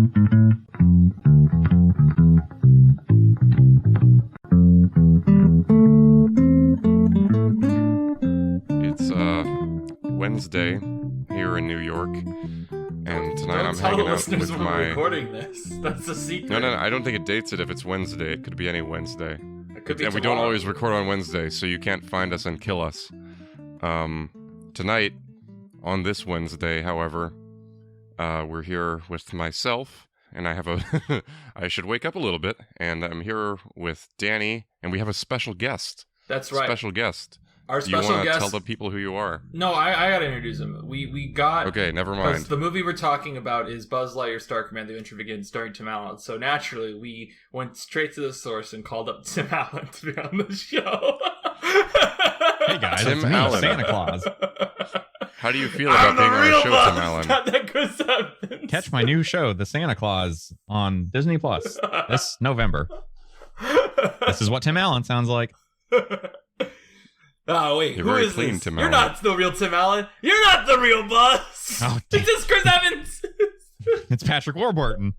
It's Wednesday here in New York, and tonight Don't I'm tell hanging the out listeners with when my. we're recording this. That's a secret. No, I don't think it dates it if it's Wednesday. It could be any Wednesday. It could be And we don't always record on Wednesday, so you can't find us and kill us. Tonight, on this Wednesday, however, we're here with myself, and I have a. I should wake up a little bit, and I'm here with Danny, and we have a special guest. That's right. Special guest. Our Do you special want to guest. tell the people who you are? No, I gotta introduce him. We got. Okay, never Because mind. the movie we're talking about is Buzz Lightyear Star Command: The Adventure Begins, starring Tim Allen. So naturally, we went straight to the source and called up Tim Allen to be on the show. Hey guys, Tim it's me, Allen. Santa Claus. How do you feel about being on a show, Tim Allen? Not that good sentence. Catch my new show, The Santa Claus, on Disney Plus this November. This is what Tim Allen sounds like. Oh wait, You're who very is clean, this? Tim You're Allen. not the real Tim Allen. You're not the real Buzz. Oh, damn. It's just Chris Evans. It's Patrick Warburton.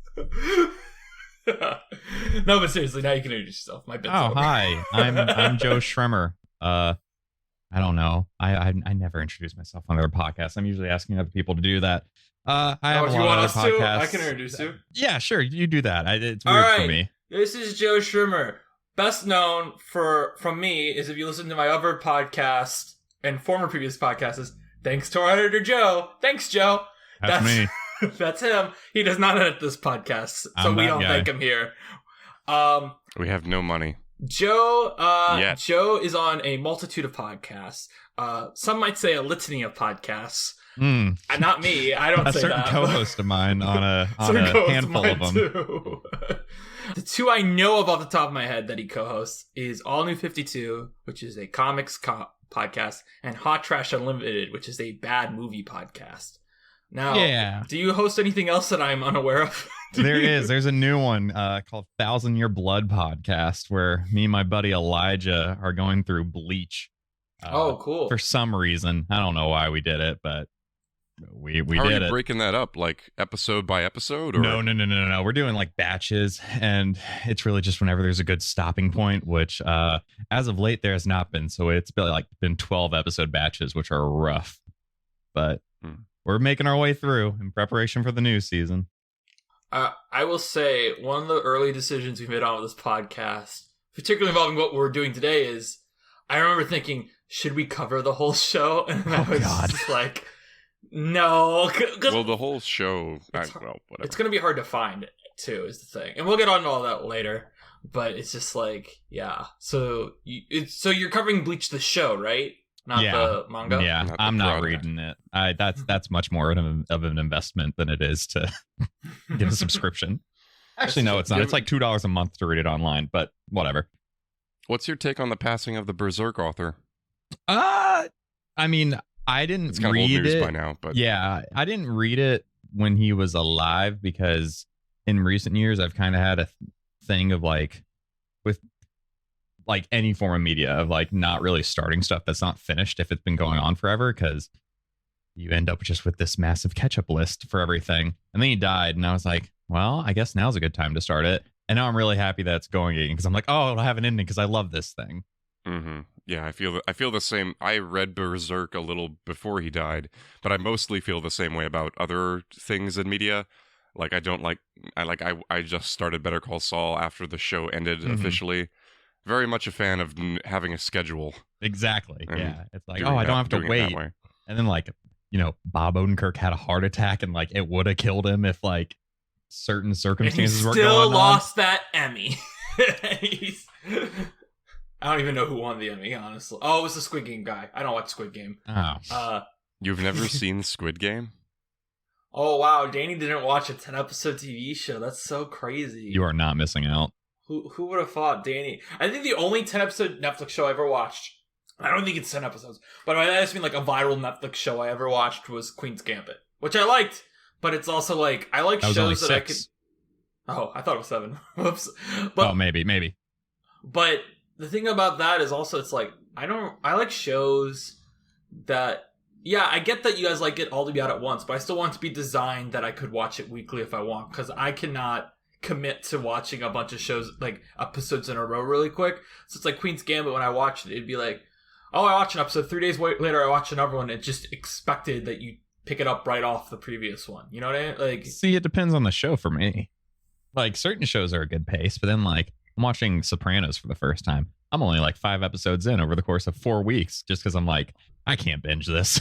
No, but seriously, now you can introduce yourself. My bed's Oh, over. hi. I'm Joe Schremmer. I don't know. I never introduce myself on other podcasts. I'm usually asking other people to do that. I have if a you lot want of us other to, podcasts. I can introduce you. Yeah, sure. You do that. It's All weird right. for me. This is Joe Schremmer. Best known from me is if you listen to my other podcast and former previous podcasts is thanks to our editor Joe. Thanks, Joe. That's me. That's him. He does not edit this podcast, so I'm we that don't guy. thank him here. We have no money. Joe Yet. Joe is on a multitude of podcasts. Some might say a litany of podcasts. Not me. I don't A say certain that. co-host of mine on a Certain co-host handful of them. too. The two I know of off the top of my head that he co-hosts is All New 52, which is a comics podcast, and Hot Trash Unlimited, which is a bad movie podcast. Now, Yeah. do you host anything else that I'm unaware of? There's a new one called 1,000 Year Blood Podcast where me and my buddy Elijah are going through Bleach. Oh, cool. For some reason. I don't know why we did it, but we How are did you it. breaking that up, like episode by episode? Or? No. We're doing like batches, and it's really just whenever there's a good stopping point, which as of late there has not been. So it's been 12 episode batches, which are rough. But we're making our way through in preparation for the new season. I will say one of the early decisions we made on with this podcast, particularly involving what we're doing today, is I remember thinking, should we cover the whole show? And I was just like, no. Well, the whole show. Whatever. It's going to be hard to find, too, is the thing. And we'll get on to all that later. But it's just like, yeah. So you're covering Bleach the show, right? Not the manga? Yeah, Not the I'm not product. reading it. That's much more of an investment than it is to get a subscription. Actually, no, it's not. It's like $2 a month to read it online, but whatever. What's your take on the passing of the Berserk author? I mean, I didn't It's kind of old read news it. by now, but Yeah, I didn't read it when he was alive because in recent years I've kind of had a thing of like with like any form of media of like not really starting stuff that's not finished if it's been going on forever, because you end up just with this massive catch-up list for everything. And then he died, and I was like, well, I guess now's a good time to start it. And now I'm really happy that it's going again because I'm like, oh, it'll have an ending because I love this thing. Yeah, I feel the same. I read Berserk a little before he died, but I mostly feel the same way about other things in media. Like I just started Better Call Saul after the show ended officially. Very much a fan of having a schedule. Exactly. And yeah. It's like, doing I don't have to doing it wait. that way. And then like, Bob Odenkirk had a heart attack and like it would have killed him if like certain circumstances were going on. Still lost that Emmy. I don't even know who won the Emmy, honestly. Oh, it was the Squid Game guy. I don't watch Squid Game. Oh. You've never seen Squid Game? Oh, wow. Danny didn't watch a 10-episode TV show. That's so crazy. You are not missing out. Who would have thought, Danny? I think the only 10-episode Netflix show I ever watched, I don't think it's 10 episodes, but by that I just mean like a viral Netflix show I ever watched was Queen's Gambit, which I liked, but it's also like, I like That was shows only that 6. I could... Oh, I thought it was 7. Whoops. But, maybe. But the thing about that is also, it's like, I like shows that Yeah, I get that you guys like it all to be out at once, but I still want it to be designed that I could watch it weekly if I want, because I cannot commit to watching a bunch of shows, like episodes in a row really quick. So it's like Queen's Gambit, when I watched it, it'd be like, oh, I watched an episode, 3 days later I watched another one. It just expected that you pick it up right off the previous one. You know what I mean? Like, see, it depends on the show for me. Like, certain shows are a good pace, but then like I'm watching Sopranos for the first time. I'm only like 5 episodes in over the course of 4 weeks, just because I'm like, I can't binge this.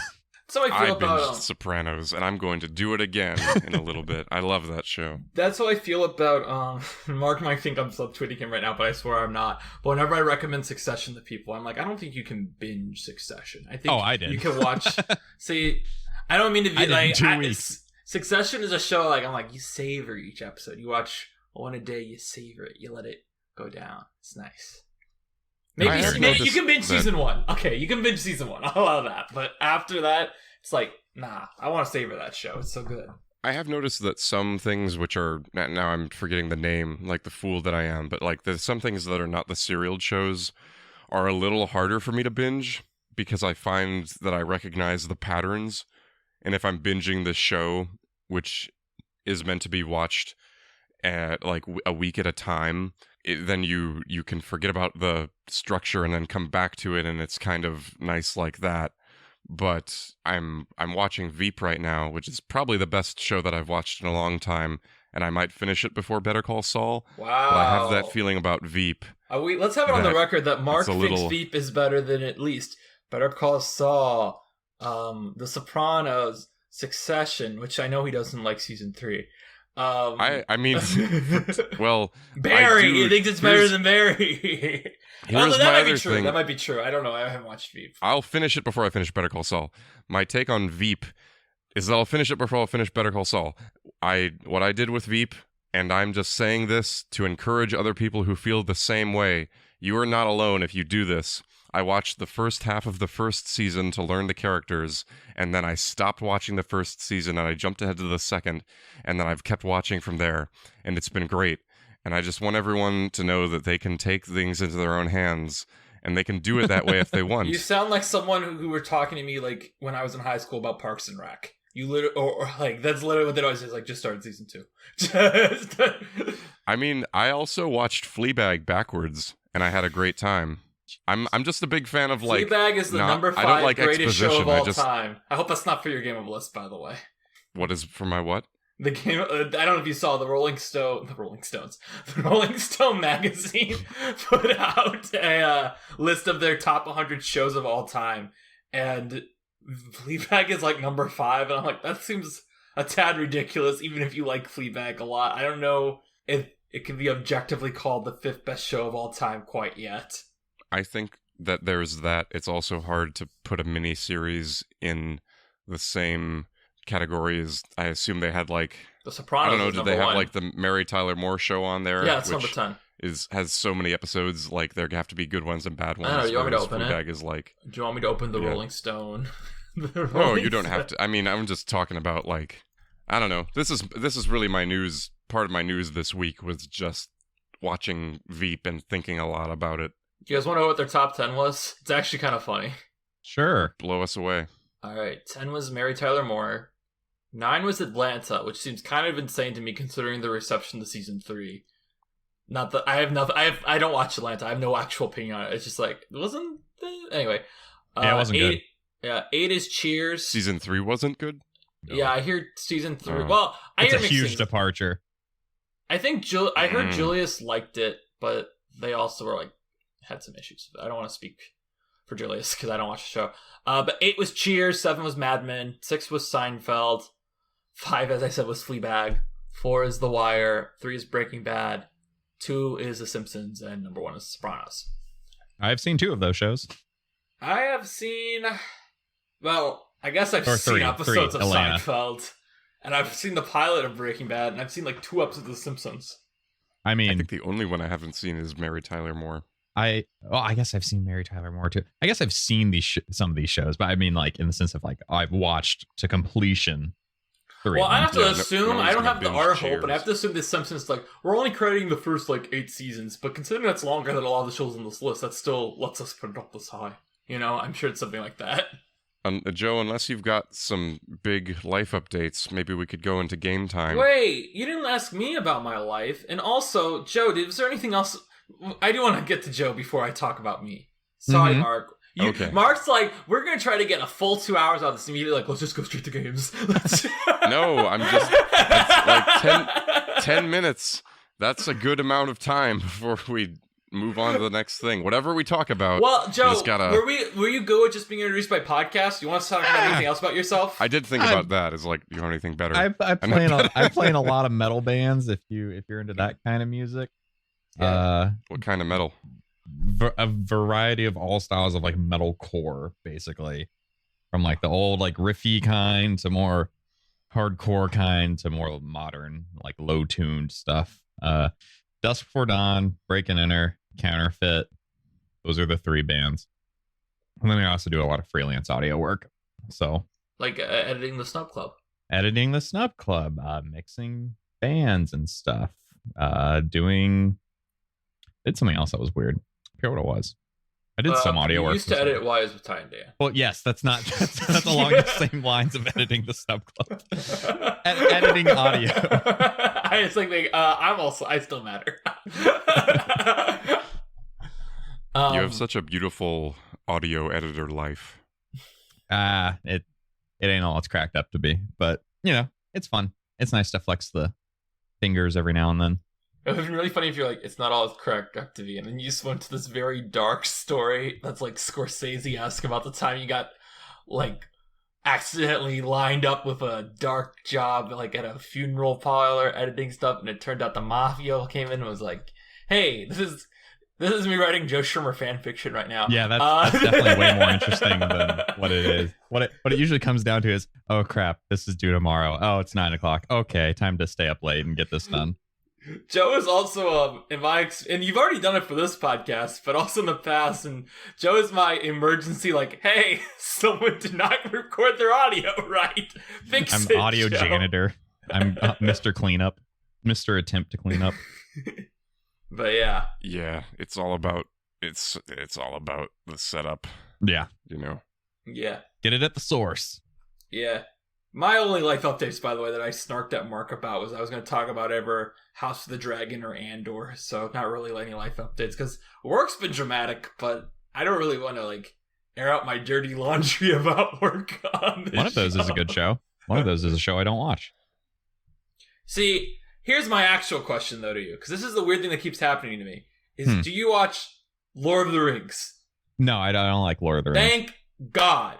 so I feel about binged Sopranos, and I'm going to do it again in a little bit. I love that show. That's how I feel about Mark might think I'm subtweeting him right now, but I swear I'm not. But whenever I recommend Succession to people, I'm like, I don't think you can binge Succession. I think I did. You can watch. See, I don't mean to be I did like in 2 weeks. Succession is a show like I'm like, you savor each episode. You watch one a day, you savor it, you let it go down. It's nice. Maybe you can binge season 1. Okay, you can binge season 1. I'll allow that. But after that, it's like, nah, I want to savor that show. It's so good. I have noticed that some things which are, now I'm forgetting the name, like the fool that I am, but like there's some things that are not the serial shows are a little harder for me to binge because I find that I recognize the patterns. And if I'm binging this show, which is meant to be watched at like a week at a time, then you can forget about the structure and then come back to it, and it's kind of nice like that. But I'm watching Veep right now, which is probably the best show that I've watched in a long time, and I might finish it before Better Call Saul. Wow. But I have that feeling about Veep. Let's have it on the record that Mark thinks little... Veep is better than at least Better Call Saul, The Sopranos, Succession, which I know he doesn't like season 3. I mean, well, Barry. He thinks it's better than Barry. Here's that my might other be true. thing. That might be true. I don't know. I haven't watched Veep. I'll finish it before I finish Better Call Saul. My take on Veep is that I'll finish it before I'll finish Better Call Saul. What I did with Veep, and I'm just saying this to encourage other people who feel the same way. You are not alone if you do this. I watched the first half of the first season to learn the characters, and then I stopped watching the first season, and I jumped ahead to the second, and then I've kept watching from there, and it's been great. And I just want everyone to know that they can take things into their own hands, and they can do it that way if they want. You sound like someone who were talking to me like when I was in high school about Parks and Rec. You literally, or like that's literally what they always say. Like, just started season 2. I mean, I also watched Fleabag backwards, and I had a great time. I'm just a big fan of like Fleabag is the number 5 I don't like greatest show of exposition. all time. I hope that's not for your game of list, by the way. What is for my what? The game. I don't know if you saw the Rolling Stone magazine put out a list of their top 100 shows of all time, and Fleabag is like number 5, and I'm like, that seems a tad ridiculous, even if you like Fleabag a lot. I don't know if it can be objectively called the 5th best show of all time quite yet. I think that there's that. It's also hard to put a mini series in the same category as I assume they had like The Sopranos. I don't know. Did they have 1. like the Mary Tyler Moore show on there? Yeah, it's number 10. Has so many episodes. Like there have to be good ones and bad ones. I don't know. You want me to open Fleabag it? is like. Do you want me to open the Rolling Stone? No, you don't have to. I mean, I'm just talking about like I don't know. This is really my news. Part of my news this week was just watching Veep and thinking a lot about it. Do you guys want to know what their top 10 was? It's actually kind of funny. Sure. Blow us away. All right. 10 was Mary Tyler Moore. 9 was Atlanta, which seems kind of insane to me considering the reception to season 3. Not that I have nothing. I don't watch Atlanta. I have no actual opinion on it. It's just like, wasn't it? Anyway. Yeah, it wasn't 8, good. Yeah, 8 is Cheers. Season 3 wasn't good? No. Yeah, I hear season 3. It's a huge departure. I think I heard Julius liked it, but they also were like had some issues. I don't want to speak for Julius because I don't watch the show. But 8 was Cheers, 7 was Mad Men, 6 was Seinfeld, 5, as I said, was Fleabag, 4 is The Wire, 3 is Breaking Bad, 2 is The Simpsons, and number 1 is Sopranos. I've seen 2 of those shows. I have seen, well, I guess I've seen episodes of Atlanta. Seinfeld, and I've seen the pilot of Breaking Bad, and I've seen like 2 episodes of The Simpsons. I mean, I think the only one I haven't seen is Mary Tyler Moore. I guess I've seen Mary Tyler Moore too. I guess I've seen some of these shows, but I mean, like in the sense of like I've watched to completion. 3 Well, I have to assume I don't have the art Cheers. hope, but I have to assume The Simpsons like we're only crediting the first like 8 seasons, but considering that's longer than a lot of the shows on this list, that still lets us put it up this high. You know, I'm sure it's something like that. Joe, unless you've got some big life updates, maybe we could go into game time. Wait, you didn't ask me about my life. And also, Joe, was there anything else? I do want to get to Joe before I talk about me. Sorry, Mark. Okay. Mark's like, we're going to try to get a full 2 hours out of this immediately. Like, let's just go straight to games. No, it's like 10 minutes. That's a good amount of time before we move on to the next thing. Whatever we talk about. Well, Joe, were you good with just being introduced by podcast? You want to talk about anything else about yourself? I did think about that. Is like, you have anything better? I play in a lot of metal bands. If you're into that kind of music. Yeah. What kind of metal? A variety of all styles of like metalcore, basically, from like the old like riffy kind to more hardcore kind to more modern like low tuned stuff. Dusk Before Dawn, Break and Enter, Counterfeit. Those are the 3 bands. And then I also do a lot of freelance audio work. So like editing the Snub Club, mixing bands and stuff. Did something else that was weird. I forget what it was. I did some audio work. You used to edit Wise with Ty and Dan. Well, yes, that's along the same lines of editing the Snub Club. Editing audio. I was like, I still matter. You have such a beautiful audio editor life. It ain't all it's cracked up to be, but it's fun. It's nice to flex the fingers every now and then. It would be really funny if you're like, it's not all it's cracked up to be, and then you just went to this very dark story that's like Scorsese-esque about the time you got like accidentally lined up with a dark job like at a funeral parlor editing stuff, and it turned out the mafia came in and was like, hey, this is me writing Joe Schremmer fan fiction right now. Yeah, that's definitely way more interesting than what it is. What it usually comes down to is, oh crap, this is due tomorrow. Oh, it's 9:00. Okay, time to stay up late and get this done. Joe is also and you've already done it for this podcast, but also in the past. And Joe is my emergency, like, hey, someone did not record their audio right. Fix it. I'm audio Joe. Janitor. I'm Mr. Cleanup, Mr. Attempt to Clean Up. But yeah, it's all about the setup. Yeah, Yeah, get it at the source. Yeah. My only life updates, by the way, that I snarked at Mark about was I was going to talk about ever House of the Dragon or Andor, so not really any life updates, because work's been dramatic, but I don't really want to, like, air out my dirty laundry about work on this One of those is a good show. One of those is a show I don't watch. See, here's my actual question, though, to you, because this is the weird thing that keeps happening to me, is do you watch Lord of the Rings? No, I don't like Lord of the Rings. Thank God.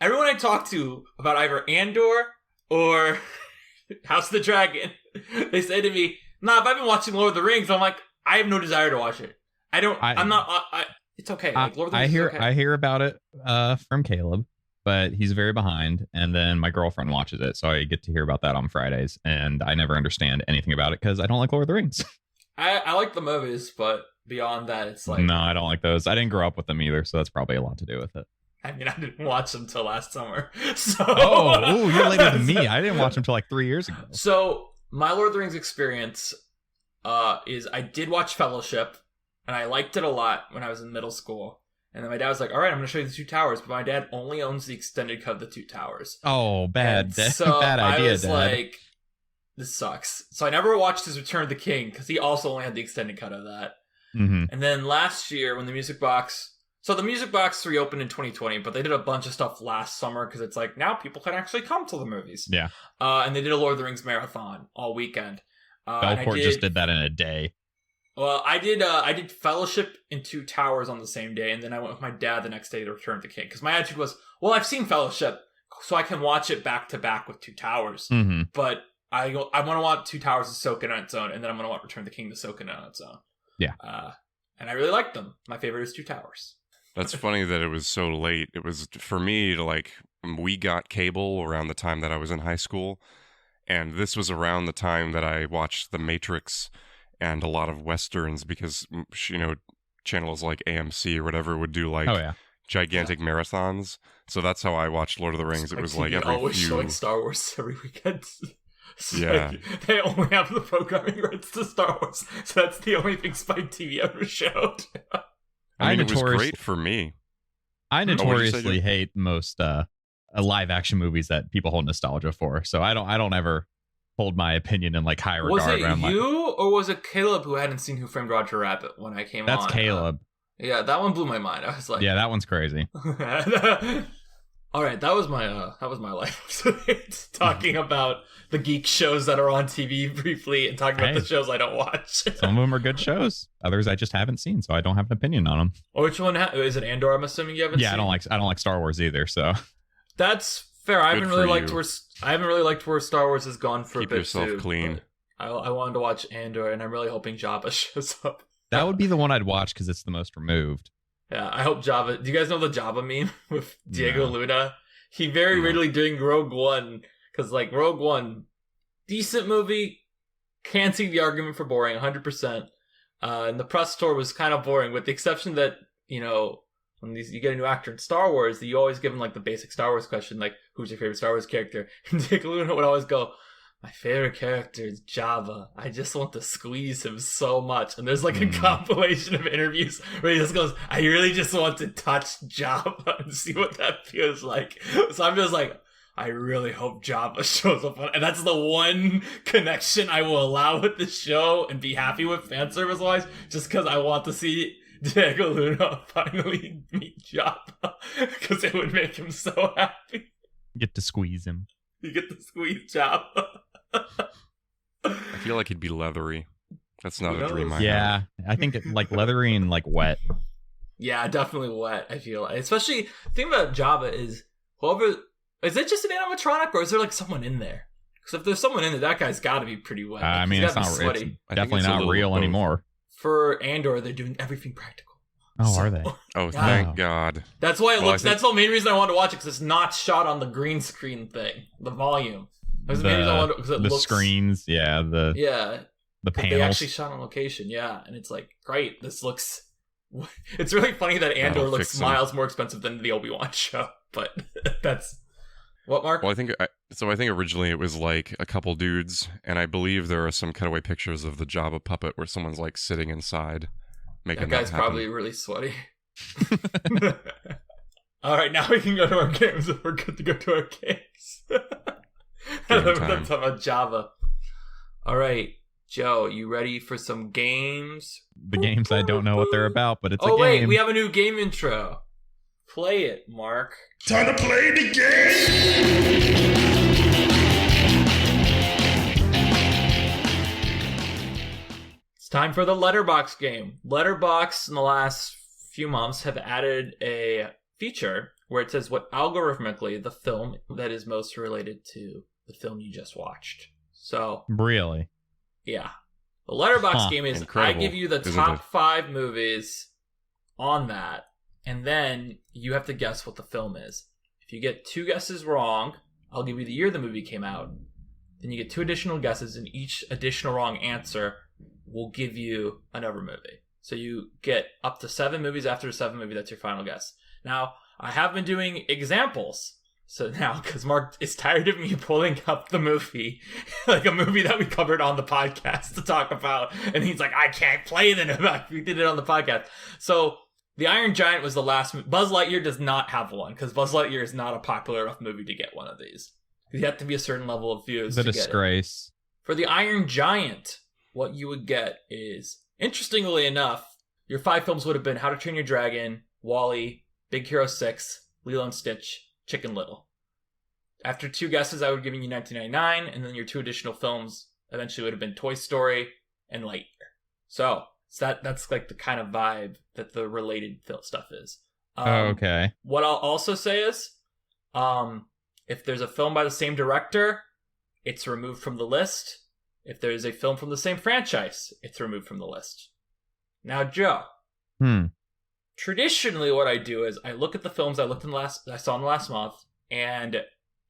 Everyone I talk to about either Andor or House of the Dragon, they say to me, nah, if I've been watching Lord of the Rings, I'm like, I have no desire to watch it. It's okay. Like, Lord of the Rings is okay. I hear about it from Caleb, but he's very behind. And then my girlfriend watches it, so I get to hear about that on Fridays. And I never understand anything about it because I don't like Lord of the Rings. I like the movies, but beyond that, it's like... No, I don't like those. I didn't grow up with them either, so that's probably a lot to do with it. I mean, I didn't watch them till last summer. So you're later than me. I didn't watch them till like 3 years ago. So my Lord of the Rings experience is I did watch Fellowship, and I liked it a lot when I was in middle school. And then my dad was like, all right, I'm going to show you the Two Towers. But my dad only owns the extended cut of the Two Towers. Oh, bad idea, I was Dad. like, this sucks. So I never watched his Return of the King, because he also only had the extended cut of that. Mm-hmm. And then last year, when the Music Box... So the Music Box reopened in 2020, but they did a bunch of stuff last summer because it's like, now people can actually come to the movies. Yeah. And they did a Lord of the Rings marathon all weekend. Belcourt just did that in a day. Well, I did Fellowship and Two Towers on the same day, and then I went with my dad the next day to Return of the King. Because my attitude was, well, I've seen Fellowship, so I can watch it back to back with Two Towers. Mm-hmm. But I want to want Two Towers to soak in on its own, and then I'm going to want Return of the King to soak in on its own. Yeah. And I really liked them. My favorite is Two Towers. That's funny that it was so late. It was, for me, we got cable around the time that I was in high school, and this was around the time that I watched The Matrix and a lot of Westerns, because, channels like AMC or whatever would do, gigantic marathons. So that's how I watched Lord of the Rings. It was like every always few... showing Star Wars every weekend. Yeah. They only have the programming rights to Star Wars, so that's the only thing Spike TV ever showed. I mean, it was great for me. I what'd you say, notoriously Joe? hate most live action movies that people hold nostalgia for. So I don't ever hold my opinion in like high regard. Was it where I'm like, you or was it Caleb who hadn't seen Who Framed Roger Rabbit when I came that's on? Caleb. Yeah, that one blew my mind. I was like, Yeah, that one's crazy. all right, that was my life. Talking about the geek shows that are on TV briefly and talking about the shows I don't watch. Some of them are good shows. Others I just haven't seen, so I don't have an opinion on them. Or which one is it? Andor? I'm assuming you haven't. Yeah, seen? I don't like Star Wars either. So that's fair. I haven't really liked where Star Wars has gone for Keep a bit yourself too, clean. I wanted to watch Andor, and I'm really hoping Jabba shows up. that would be the one I'd watch because it's the most removed. Yeah, I hope Jabba. Do you guys know the Jabba meme with Diego No. Luna? He very weirdly doing Rogue One, because like Rogue One, decent movie, can't see the argument for boring, 100%. And the press tour was kind of boring, with the exception that, you know, when you get a new actor in Star Wars, you always give him like the basic Star Wars question, like, who's your favorite Star Wars character? And Diego Luna would always go, my favorite character is Jabba. I just want to squeeze him so much. And there's like a compilation of interviews where he just goes, I really just want to touch Jabba and see what that feels like. So I'm just like, I really hope Jabba shows up. And that's the one connection I will allow with the show and be happy with fan service wise, just because I want to see Diego Luna finally meet Jabba, because it would make him so happy. Get to squeeze him. You get to squeeze Jabba. I feel like he'd be leathery. That's not a dream I Yeah, have. I think like leathery and like wet. Yeah, definitely wet, I feel. Especially, the thing about Jabba is, whoever... Is it just an animatronic, or is there like someone in there? Because if there's someone in there, that guy's got to be pretty wet. Like, I mean, he's it's gotta not. be It's sweaty. definitely it's a not little real both. anymore. For Andor, they're doing everything practical. Oh, are they? Oh, Yeah. thank God. That's why it Well, looks. That's the main reason I wanted to watch it, because it's not shot on the green screen thing, the volume. That's the main reason I wanted, because it the looks, screens, yeah, the they panels. actually shot on location, yeah, and it's like, great. This looks. It's really funny that Andor That'll looks fix them. miles more expensive than the Obi-Wan show, but that's what, Mark. Well, I think originally it was like a couple dudes, and I believe there are some cutaway pictures of the Jabba puppet where someone's like sitting inside, making That guy's happen. probably really sweaty. All right, now we can go to our games. We're good to go to our games. Game time. That's about Java. All right, Joe, you ready for some games? The games I don't know what they're about, but it's a Oh game. wait, we have a new game intro. Play it, Mark. Time to play the game! It's time for the Letterbox game. Letterbox in the last few months have added a feature where it says what algorithmically the film that is most related to the film you just watched. So, Really? yeah. The Letterbox Huh. game is Incredible, I give you the isn't top it? 5 movies on that, and then you have to guess what the film is. If you get 2 guesses wrong, I'll give you the year the movie came out. Then you get 2 additional guesses, and each additional wrong answer will give you another movie. So you get up to 7 movies after the 7th movie. That's your final guess. Now, I have been doing examples. So now, because Mark is tired of me pulling up the movie, like a movie that we covered on the podcast to talk about, and he's like, I can't play it. We did it on the podcast. So The Iron Giant was the last. Buzz Lightyear does not have one, because Buzz Lightyear is not a popular enough movie to get one of these. You have to be a certain level of views It's a to get it. disgrace. For The Iron Giant, what you would get is, interestingly enough, your 5 films would have been How to Train Your Dragon, WALL-E, Big Hero 6, Lilo and Stitch, Chicken Little. After 2 guesses, I would have given you 1999, and then your 2 additional films eventually would have been Toy Story and Lightyear. So that's like the kind of vibe that the related stuff is. Okay. What I'll also say is, if there's a film by the same director, it's removed from the list. If there's a film from the same franchise, it's removed from the list. Now, Joe, traditionally what I do is I look at the films I saw in the last month, and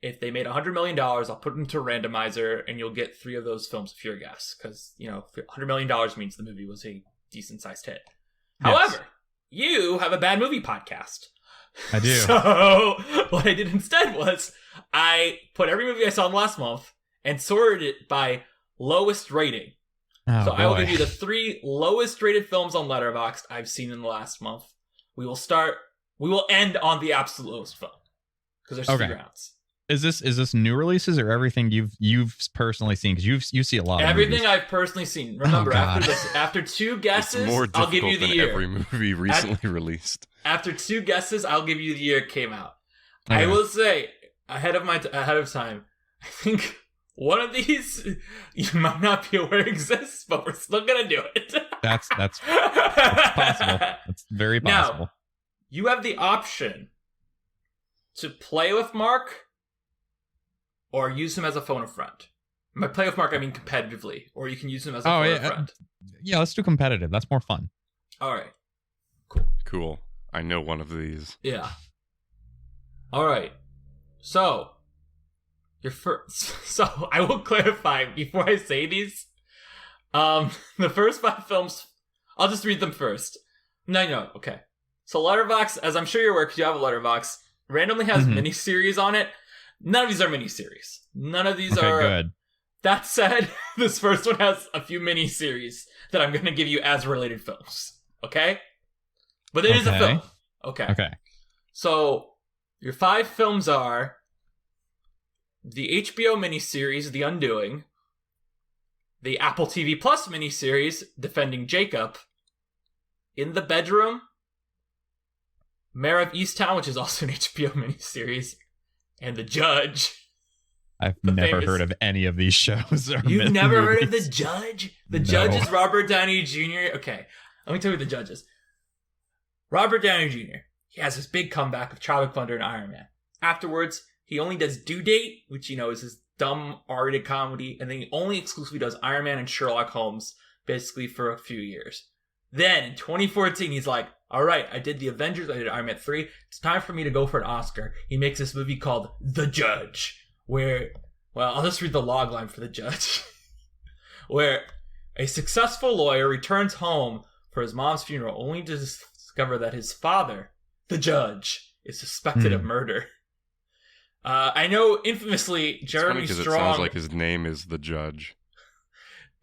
if they made $100 million, I'll put it into a randomizer, and you'll get 3 of those films if you're a guess. Because, you know, $100 million means the movie was a decent-sized hit. Yes. However, you have a bad movie podcast. I do. So what I did instead was I put every movie I saw in the last month and sorted it by lowest rating. Oh, So I will boy. give you the 3 lowest rated films on Letterboxd I've seen in the last month. We will start We will end on the absolute lowest film because there's 3 rounds. Is this new releases or everything you've personally seen? Because you see a lot of everything movies. I've personally seen. Remember, after 2 guesses, I'll give you the year. Every movie recently released. After 2 guesses, I'll give you the year it came out. Okay. I will say ahead of time. I think one of these you might not be aware exists, but we're still gonna do it. That's possible. That's very possible. Now, you have the option to play with Mark or use him as a phone a friend. By play with Mark, I mean competitively, or you can use him as a phone a friend. Yeah, let's do competitive. That's more fun. All right. Cool. I know one of these. Yeah. All right. So, So I will clarify before I say these. The first 5 films, I'll just read them first. No. Okay. So Letterboxd, as I'm sure you're aware, because you have a Letterboxd, randomly has miniseries on it. None of these are miniseries. None of these are good. That said, this first one has a few miniseries that I'm going to give you as related films. Okay? But it is a film. Okay. So, your 5 films are the HBO miniseries, The Undoing, the Apple TV Plus miniseries, Defending Jacob, In the Bedroom, Mayor of Easttown, which is also an HBO miniseries, and The Judge. I've never heard of any of these shows. You've never heard of The Judge? The Judge is Robert Downey Jr. Okay, let me tell you who The Judge is. Robert Downey Jr. He has this big comeback of Tropic Thunder and Iron Man. Afterwards, he only does Due Date, which, is his dumb R-rated comedy, and then he only exclusively does Iron Man and Sherlock Holmes, basically for a few years. Then, in 2014, he's like, all right, I did the Avengers, I did Iron Man 3, it's time for me to go for an Oscar. He makes this movie called The Judge, where, I'll just read the log line for The Judge, where a successful lawyer returns home for his mom's funeral, only to discover that his father, the judge, is suspected of murder. I know, infamously, Jeremy Strong... It sounds like his name is The Judge.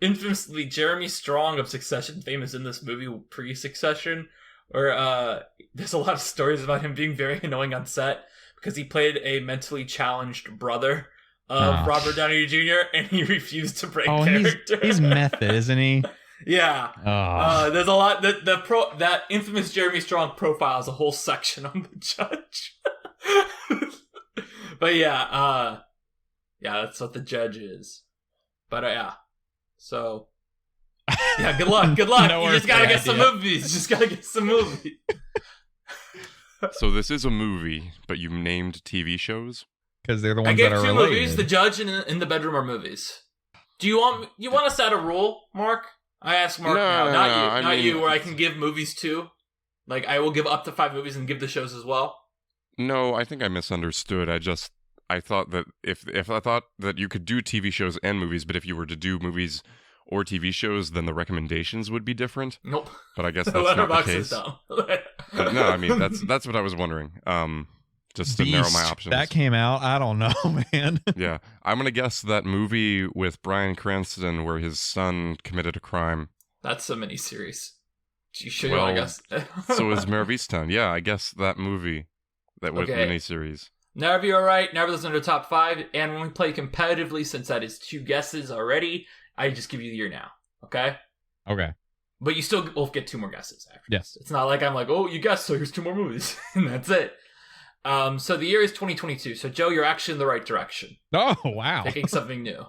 Infamously, Jeremy Strong of Succession fame is in this movie pre-Succession, where there's a lot of stories about him being very annoying on set because he played a mentally challenged brother of Robert Downey Jr. and he refused to break character. He's method, isn't he? Yeah. There's a lot that infamous Jeremy Strong profile is a whole section on The Judge. But yeah, that's what The Judge is. But so yeah, good luck. You just gotta get some movies. So this is a movie, but you named TV shows? Because they're the ones that are related. I gave 2 movies. The Judge and In the Bedroom are movies. Do you want us to set a rule, Mark? I asked Mark not you, where I can give movies too. Like, I will give up to 5 movies and give the shows as well. No, I think I misunderstood. I thought that if I thought that you could do TV shows and movies, but if you were to do movies or TV shows, then the recommendations would be different. Nope. But I guess that's not the case. But no, I mean that's what I was wondering. Just to narrow my options. That came out. I don't know, man. Yeah, I'm gonna guess that movie with Bryan Cranston where his son committed a crime. That's a miniseries. You sure? I guess. So is Mayor of Easttown. Yeah, I guess that movie. That was miniseries. Never be alright. Never listen to top 5. And when we play competitively, since that is 2 guesses already, I just give you the year now. Okay? Okay. But you still both get 2 more guesses after. Yes. It's not like I'm like, oh, you guessed, so here's 2 more movies. And that's it. So the year is 2022. So, Joe, you're actually in the right direction. Oh, wow. Picking something new.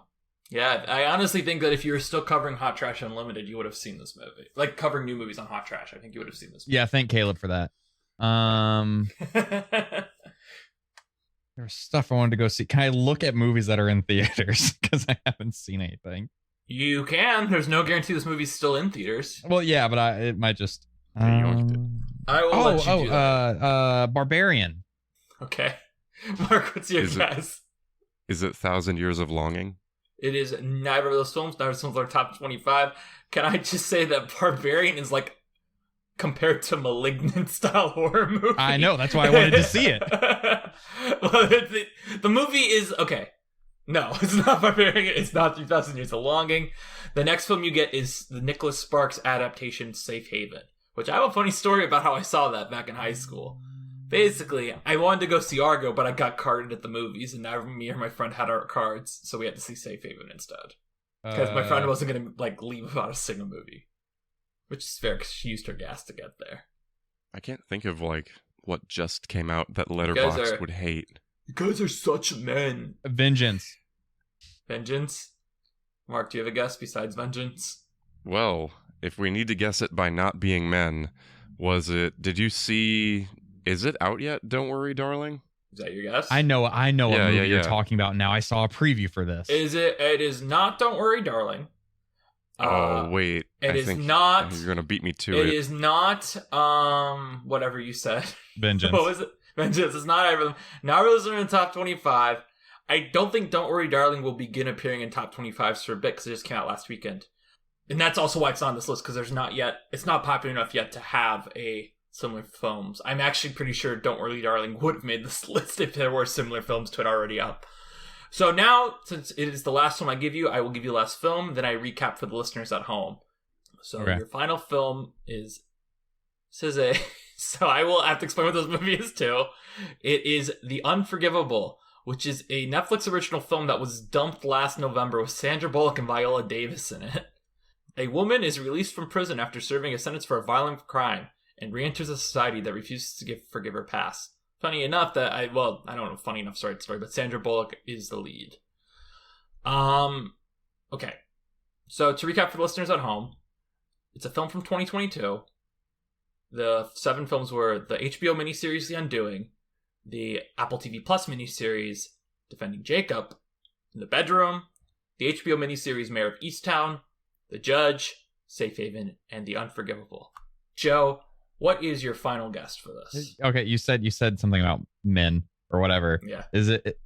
Yeah, I honestly think that if you were still covering Hot Trash Unlimited, you would have seen this movie. Like, covering new movies on Hot Trash, I think you would have seen this movie. Yeah, thank Caleb for that. There's stuff I wanted to go see. Can I look at movies that are in theaters? Because I haven't seen anything. You can. There's no guarantee this movie's still in theaters. Well, yeah, but it might just... I will let you do that. Barbarian. Okay. Mark, what's your guess? Is it 1,000 Years of Longing? It is neither of those films. Neither of those films are top 25. Can I just say that Barbarian is like compared to Malignant style horror movie? I know. That's why I wanted to see it. Well, the movie is okay. No, it's not Barbarian. It's not 3,000 Years of Longing. The next film you get is the Nicholas Sparks adaptation Safe Haven, which I have a funny story about how I saw that back in high school. Basically, I wanted to go see Argo, but I got carded at the movies, and now me and my friend had our cards, so we had to see Safe Haven instead. Because my friend wasn't going to leave without a single movie. Which is fair, because she used her gas to get there. I can't think of, what just came out that Letterboxd would hate. You guys are such men. Vengeance. Vengeance? Mark, do you have a guess besides Vengeance? Well, if we need to guess it by not being men, did you see, is it out yet, Don't Worry, Darling? Is that your guess? I know what movie you're talking about now. I saw a preview for this. It is not Don't Worry, Darling. Wait. It is not. You're going to beat me to it. It is not, whatever you said. Vengeance. What was it? Vengeance. It's not everything. Now we're listening to top 25. I don't think Don't Worry, Darling will begin appearing in top 25s for a bit because it just came out last weekend. And that's also why it's on this list, because it's not popular enough yet to have a similar films. I'm actually pretty sure Don't Worry, Darling would have made this list if there were similar films to it already up. So now, since it is the last film I give you, I will give you the last film, then I recap for the listeners at home. So Your final film is so I will have to explain what this movie is too. It is The Unforgivable, which is a Netflix original film that was dumped last November with Sandra Bullock and Viola Davis in it. A woman is released from prison after serving a sentence for a violent crime and re-enters a society that refuses to forgive her past. Funny enough that I don't know, funny enough story, but Sandra Bullock is the lead. Okay. So to recap for the listeners at home, it's a film from 2022. The 7 films were the HBO miniseries The Undoing, the Apple TV Plus miniseries Defending Jacob, In the Bedroom, the HBO miniseries Mayor of Easttown, The Judge, Safe Haven, and The Unforgivable. Joe, what is your final guess for this? Okay, you said something about men or whatever. Yeah. Is it?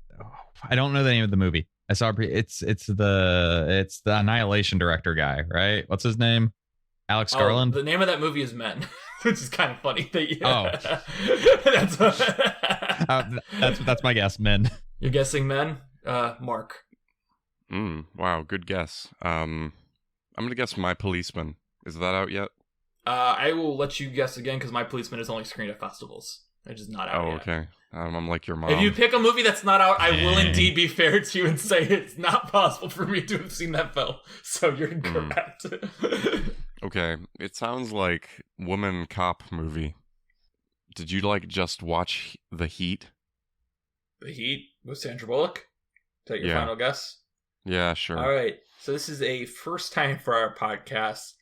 I don't know the name of the movie. I saw it's the Annihilation director guy, right? What's his name? Alex Garland. The name of that movie is Men, which is kind of funny. That's my guess. Men. You're guessing Men, Mark. Wow, good guess. I'm gonna guess My Policeman. Is that out yet? I will let you guess again because My Policeman is only screened at festivals. It's just not out yet. Okay. I'm like your mom. If you pick a movie that's not out, I will indeed be fair to you and say it's not possible for me to have seen that film. So you're incorrect. Okay. It sounds like woman cop movie. Did you just watch The Heat? The Heat with Sandra Bullock? Is that your final guess? Yeah, sure. All right. So this is a first time for our podcast.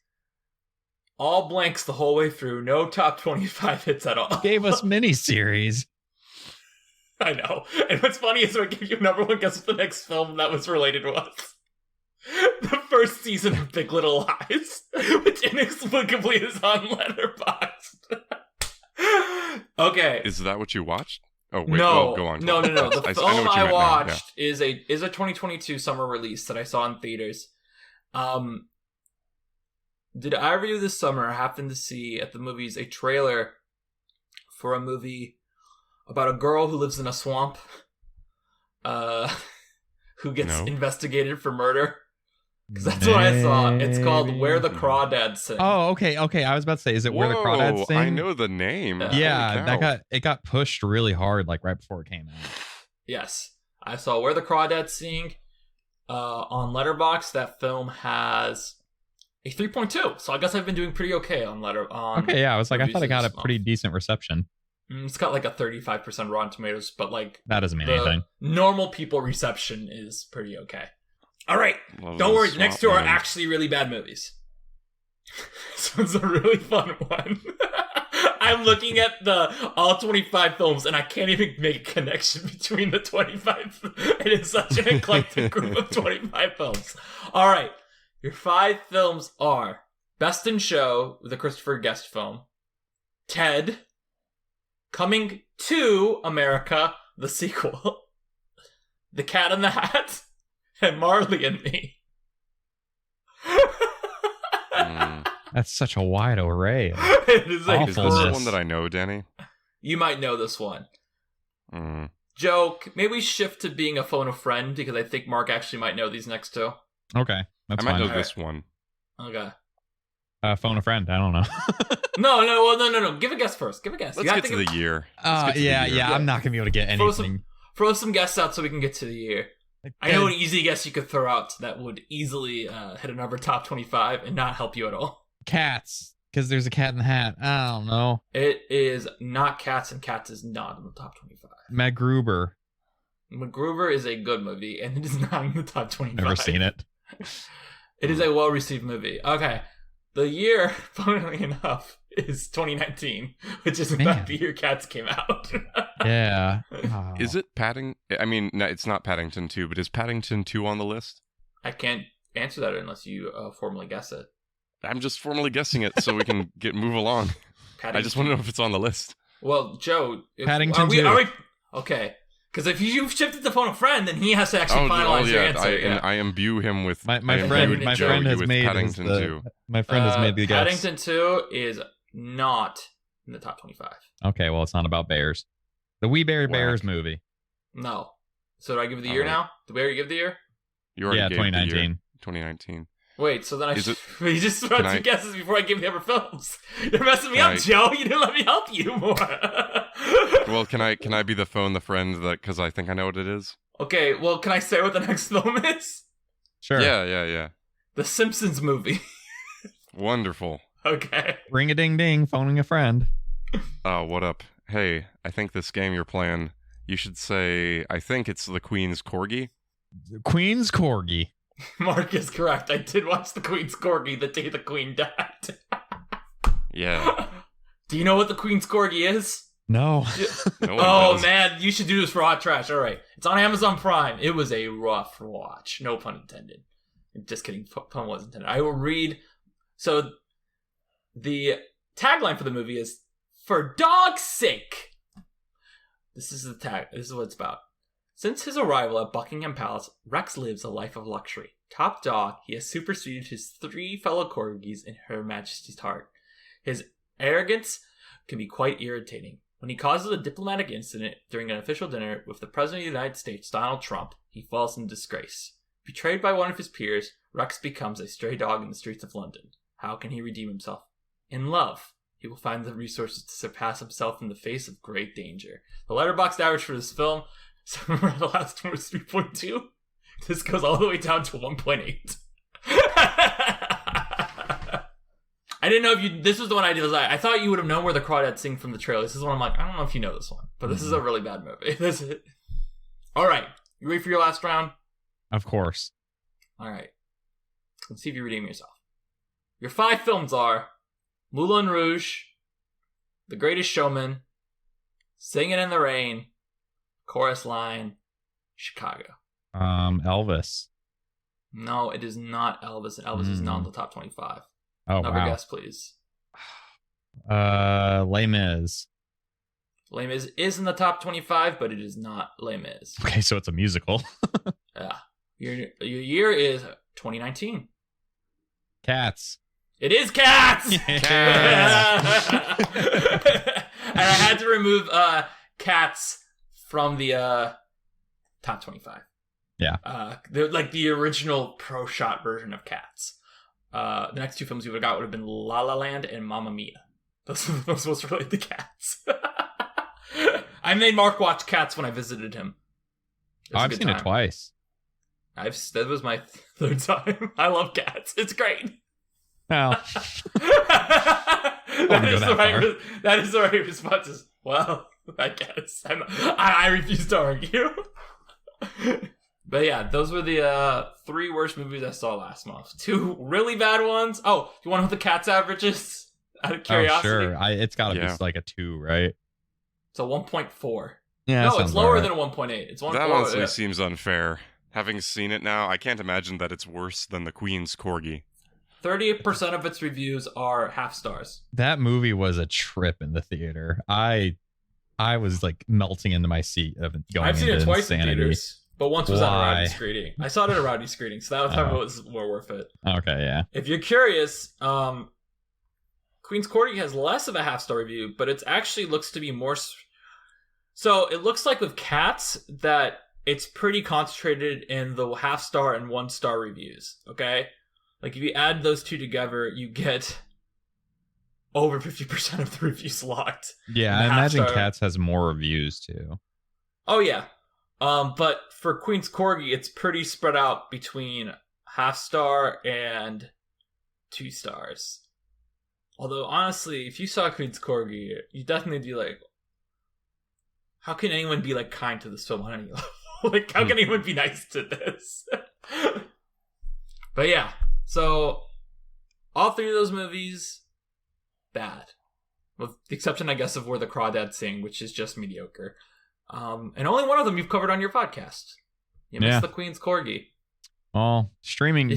All blanks the whole way through. No top 25 hits at all. Gave us miniseries. I know. And what's funny is when I give you number one guess what the next film that was related was. The first season of Big Little Lies, which inexplicably is on Letterboxd. Okay. Is that what you watched? Oh, wait. No. Well, go on. No. The film I watched yeah. is a 2022 summer release that I saw in theaters. Did either of you this summer happen to see at the movies a trailer for a movie about a girl who lives in a swamp, who gets investigated for murder? Because that's what I saw. It's called Where the Crawdads Sing. Oh, okay. I was about to say, is it Where the Crawdads Sing? I know the name. Yeah, it got pushed really hard, right before it came out. Yes, I saw Where the Crawdads Sing on Letterboxd. That film has a 3.2, so I guess I've been doing pretty okay on okay, yeah, I was like, I thought it got a pretty decent reception. It's got a 35% Rotten Tomatoes, but that doesn't mean anything. Normal people reception is pretty okay. All right, don't worry. The next two are actually really bad movies. So it's a really fun one. I'm looking at all 25 films, and I can't even make a connection between the 25. It is such an eclectic group of 25 films. All right. Your 5 films are Best in Show, the Christopher Guest film, Ted, Coming to America, the sequel, The Cat in the Hat, and Marley and Me. That's such a wide array. It is Is this one that I know, Danny? You might know this one. Joe, maybe we shift to being a phone a friend because I think Mark actually might know these next two. Okay. That's I might fine. know this one. Okay. Phone a friend. I don't know. No. Give a guess first. Give a guess. Let's get to the year. Yeah. I'm not gonna be able to get anything. Throw some guesses out so we can get to the year. I know an easy guess you could throw out that would easily hit another top 25 and not help you at all. Cats, because there's a cat in the hat. I don't know. It is not Cats, and Cats is not in the top 25. MacGruber. MacGruber is a good movie, and it is not in the top 25. Never seen it. It is a well-received movie. Okay. The year, funnily enough, is 2019, which is about the year Cats came out. Yeah. Oh. Is it Paddington? I mean, no, it's not Paddington 2, but is Paddington 2 on the list? I can't answer that unless you formally guess it. I'm just formally guessing it so we can move along. I just want to know if it's on the list. Well, Joe, Paddington 2. Okay. Because if you've shifted the phone a friend, then he has to actually finalize your answer. I imbue him with my friend has made Paddington 2. My friend has made the guess. Paddington 2 is not in the top 25. Okay, well, it's not about bears. The We Bare Bears movie. No. So do I give the year now? Did we already give the year? You already gave 2019. the year. 2019. Wait, so then you just threw out 2 guesses before I gave the other films. You're messing me up, Joe. You didn't let me help you more. Well, can I be the phone, the friend, because I think I know what it is? Okay, well, can I say what the next film is? Sure. Yeah. The Simpsons movie. Wonderful. Okay. Ring-a-ding-ding, phoning a friend. Oh, what up? Hey, I think this game you're playing, you should say, I think it's the Queen's Corgi. The Queen's Corgi. Mark is correct. I did watch the Queen's Corgi the day the Queen died. Yeah. Do you know what the Queen's Corgi is? No. Oh, man. You should do this for Hot Trash. All right. It's on Amazon Prime. It was a rough watch. No pun intended. Just kidding. Pun was intended. I will read. So, the tagline for the movie is, "For dog's sake." This is the tag. This is what it's about. Since his arrival at Buckingham Palace, Rex lives a life of luxury. Top dog, he has superseded his 3 fellow corgis in Her Majesty's heart. His arrogance can be quite irritating. When he causes a diplomatic incident during an official dinner with the President of the United States, Donald Trump, he falls in disgrace. Betrayed by one of his peers, Rex becomes a stray dog in the streets of London. How can he redeem himself? In love. He will find the resources to surpass himself in the face of great danger. The letterboxd average for this film, so remember the last one was 3.2? This goes all the way down to 1.8. I didn't know if you... This was the one I did. I thought you would have known where the crawdads sing from the trailer. This is one I'm like, I don't know if you know this one. But this is a really bad movie. This is... All right. You ready for your last round? Of course. All right. Let's see if you redeem yourself. Your 5 films are Moulin Rouge, The Greatest Showman, Singing in the Rain, Chorus Line, Chicago. Elvis. No, it is not Elvis. And Elvis is not in the top 25. Oh, Another wow. guess, please. Les Mis. Les Mis is in the top 25, but it is not Les Mis. Okay, so it's a musical. Yeah. Your year is 2019. Cats. It is Cats! Cats! And I had to remove Cats from the top 25. Yeah. They're like the original pro shot version of Cats. The next 2 films you would have got would have been La La Land and Mamma Mia. Those are most related to Cats. I made Mark watch Cats when I visited him. I've seen it twice. That was my 3rd time. I love Cats. It's great. Well, that is the right response. Well, I guess I refuse to argue. But yeah, those were the 3 worst movies I saw last month. 2 really bad ones. Oh, do you want to know what the Cats average is? Out of curiosity. Oh, sure. It's got to be like a 2, right? It's a 1.4. Yeah. No, it's lower than a 1.8. It's 1.4. That honestly seems unfair. Having seen it now, I can't imagine that it's worse than the Queen's Corgi. 38% of its reviews are half stars. That movie was a trip in the theater. I was like melting into my seat of going. I've seen it twice in theaters, but once was at a rowdy screening. I saw it at a rowdy screening, so that time it was more worth it. Okay, yeah. If you're curious, Queen's Corgi has less of a half-star review, but it actually looks to be more... So it looks like with Cats that it's pretty concentrated in the half-star and 1-star reviews, okay? Like if you add those 2 together, you get over 50% of the reviews locked. Yeah, I imagine Cats has more reviews too. Oh yeah. But for Queen's Corgi, it's pretty spread out between 0.5 star and 2 stars. Although, honestly, if you saw Queen's Corgi, you'd definitely be like, how can anyone be, like, kind to this film on any level? Like, how can anyone be nice to this? But yeah, so all 3 of those movies, bad. With the exception, I guess, of Where the Crawdads Sing, which is just mediocre. And only one of them you've covered on your podcast. You missed the Queen's Corgi. Well, streaming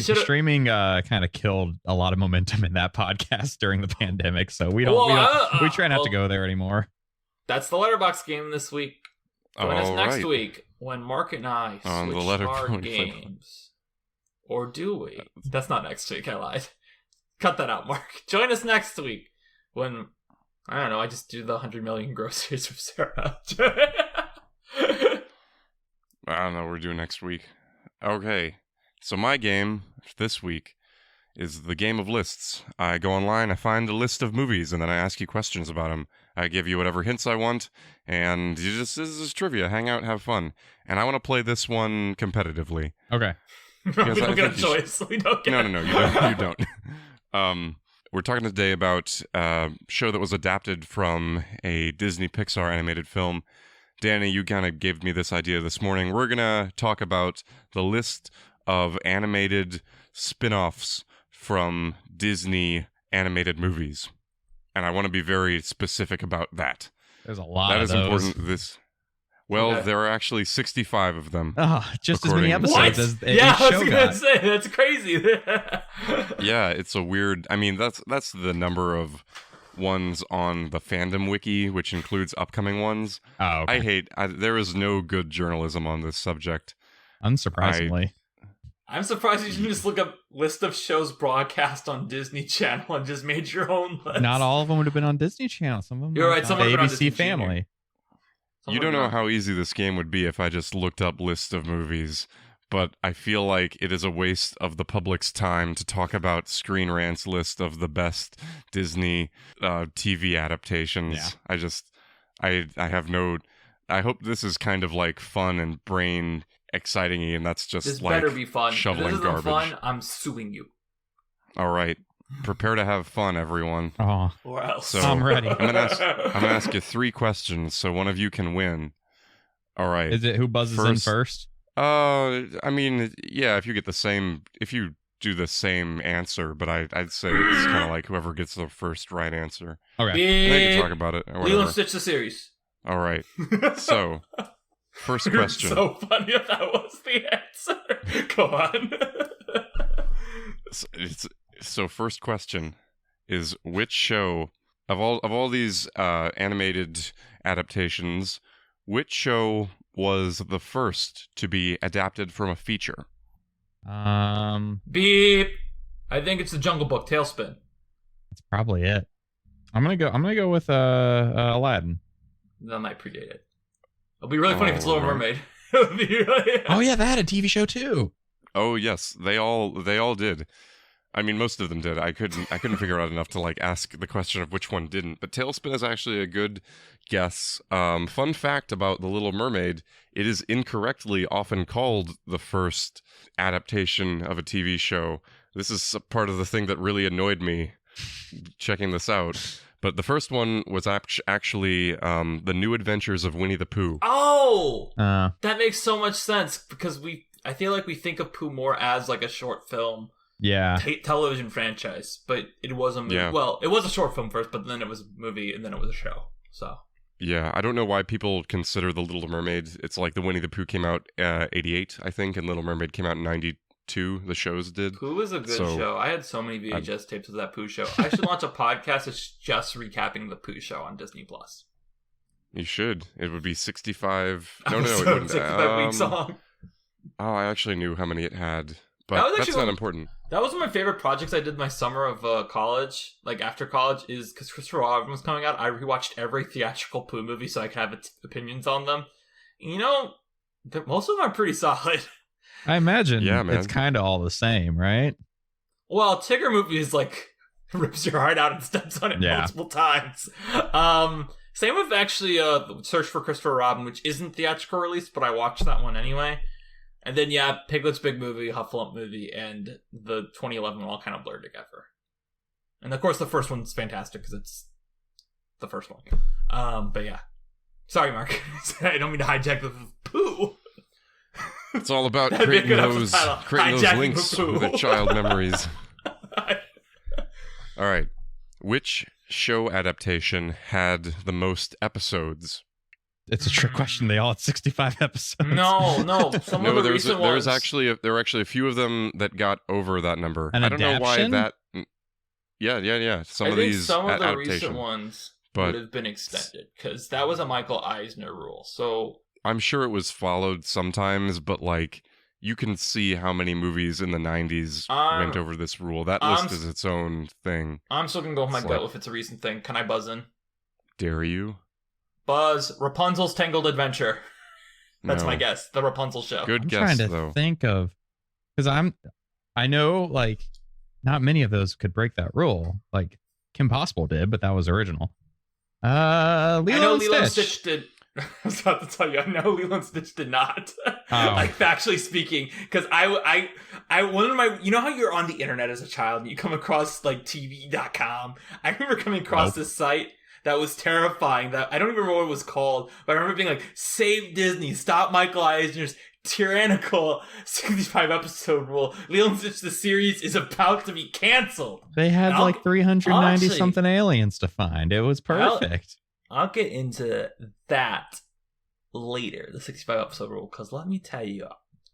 kind of killed a lot of momentum in that podcast during the pandemic, so we try not to go there anymore. That's the Letterboxd game this week. Join us next week when Mark and I switch our games. Or do we? That's not next week, I lied. Cut that out, Mark. Join us next week when, I don't know, I just do the 100 million groceries with Sarah. I don't know what we're doing next week. Okay. So my game this week is the game of lists. I go online, I find a list of movies, and then I ask you questions about them. I give you whatever hints I want, and this is trivia. Hang out, have fun. And I want to play this one competitively. Okay. We don't get a choice. We don't get No, you don't. We're talking today about a show that was adapted from a Disney Pixar animated film. Danny, you kind of gave me this idea this morning. We're going to talk about the list of animated spin-offs from Disney animated movies. And I want to be very specific about that. There's a lot of those. That is important. There are actually 65 of them. Oh, just as many episodes as a I show was going to say, that's crazy. Yeah, it's a weird... I mean, that's the number of ones on the fandom wiki, which includes upcoming ones. Oh, okay. There is no good journalism on this subject. Unsurprisingly. I'm surprised you didn't just look up list of shows broadcast on Disney Channel and just made your own list. Not all of them would have been on Disney Channel. Some of them You're right, some on of them on ABC Family. You don't know how easy this game would be if I just looked up lists of movies, but I feel like it is a waste of the public's time to talk about Screen Rant's list of the best Disney TV adaptations. Yeah. I have no... I hope this is kind of like fun and brain exciting, and that's just this like better be fun. shoveling if this garbage. Fun, I'm suing you. All right. Prepare to have fun, everyone. Oh, or else. So I'm ready. I'm gonna ask you 3 questions, so one of you can win. All right. Is it who buzzes in first? I mean, yeah. If you do the same answer, but I'd say it's kind of like whoever gets the first right answer. Okay. And they can talk about it. Or Lilo and Stitch the series. All right. So, first question. So funny if that was the answer. Go on. So first question is, which show of all these animated adaptations, which show was the first to be adapted from a feature? Beep. I think it's the Jungle Book, Tailspin. That's probably it. I'm gonna go with Aladdin. That might predate it. It'll be really funny if it's Little Mermaid. Oh yeah, that had a TV show too. Oh yes, they all did. I mean, most of them did. I couldn't figure out enough to like ask the question of which one didn't. But Tailspin is actually a good guess. Fun fact about The Little Mermaid: it is incorrectly often called the first adaptation of a TV show. This is a part of the thing that really annoyed me checking this out. But the first one was actually The New Adventures of Winnie the Pooh. Oh, that makes so much sense because I feel like we think of Pooh more as like a short film. Yeah. Television franchise, but it was a movie. Yeah. Well, it was a short film first, but then it was a movie, and then it was a show. So. Yeah, I don't know why people consider The Little Mermaid. It's like the Winnie the Pooh came out 88, I think, and Little Mermaid came out in 92. The shows did. Pooh was a good show. I had so many VHS tapes of that Pooh show. I should launch a podcast that's just recapping the Pooh show on Disney Plus. You should. It would be 65. No, it wouldn't. 65 weeks long. Oh, I actually knew how many it had. But that's not important. That was one of my favorite projects I did my summer of college, like after college, is because Christopher Robin was coming out. I rewatched every theatrical Pooh movie so I could have opinions on them. You know, most of them are pretty solid. I imagine it's kind of all the same, right? Well, Tigger movie is like rips your heart out and steps on it multiple times. Same with actually Search for Christopher Robin, which isn't theatrical release, but I watched that one anyway. And then, Piglet's Big Movie, Hufflepuff Movie, and the 2011 one all kind of blurred together. And of course, the first one's fantastic because it's the first one. But yeah. Sorry, Mark. I don't mean to hijack the poo. It's all about creating those links with the child memories. All right. Which show adaptation had the most episodes? It's a trick question. They all had 65 episodes. No. Some of the recent ones. There were actually a few of them that got over that number. I don't know why that. Yeah. Some of the recent ones would have been extended because that was a Michael Eisner rule. So I'm sure it was followed sometimes, but like you can see how many movies in the 90s went over this rule. That list is its own thing. I'm still gonna go with my gut if it's a recent thing. Can I buzz in? Dare you? Buzz, Rapunzel's Tangled Adventure. That's my guess. The Rapunzel show. I'm trying to think of, because I know like not many of those could break that rule. Like Kim Possible did, but that was original. Lilo and Stitch did. I was about to tell you, I know Lilo and Stitch did not. Like factually speaking, because I one of my, you know how you're on the internet as a child and you come across like TV.com. I remember coming across this site that was terrifying. That I don't even remember what it was called, but I remember being like, "Save Disney! Stop Michael Eisner's tyrannical 65 episode rule. Lilo and Stitch the series is about to be canceled." They had like 390 something aliens to find. It was perfect. I'll get into that later, the 65 episode rule, because let me tell you,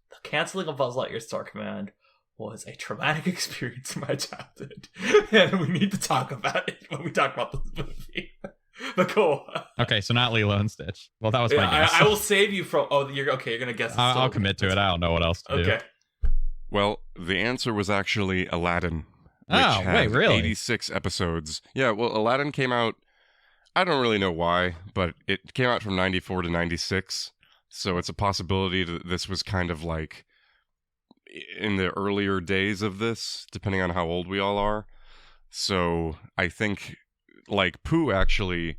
the canceling of Buzz Lightyear Star Command was a traumatic experience in my childhood, and we need to talk about it when we talk about this movie. But cool. Okay, so not Lilo and Stitch. Well, that was my guess. I will save you from. Oh, you're gonna guess. I'll commit to it. I don't know what else to do. Okay. Well, the answer was actually Aladdin, which had really? 86 episodes. Yeah, well, Aladdin came out. I don't really know why, but it came out from 94 to 96, so it's a possibility that this was kind of like in the earlier days of this, depending on how old we all are. So I think, like, Pooh actually,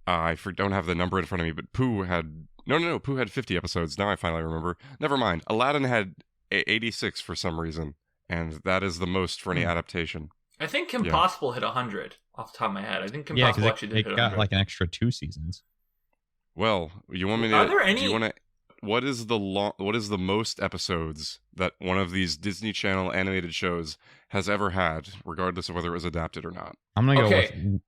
I don't have the number in front of me, but Pooh had, Pooh had 50 episodes, now I finally remember. Never mind, Aladdin had 86 for some reason, and that is the most for any adaptation. I think Kim Possible hit 100 off the top of my head. I think Kim Possible actually did hit 100. It got like an extra 2 seasons. Well, you want me to? Are there any? Do you want to? What is the most episodes that one of these Disney Channel animated shows has ever had, regardless of whether it was adapted or not? I'm gonna go with.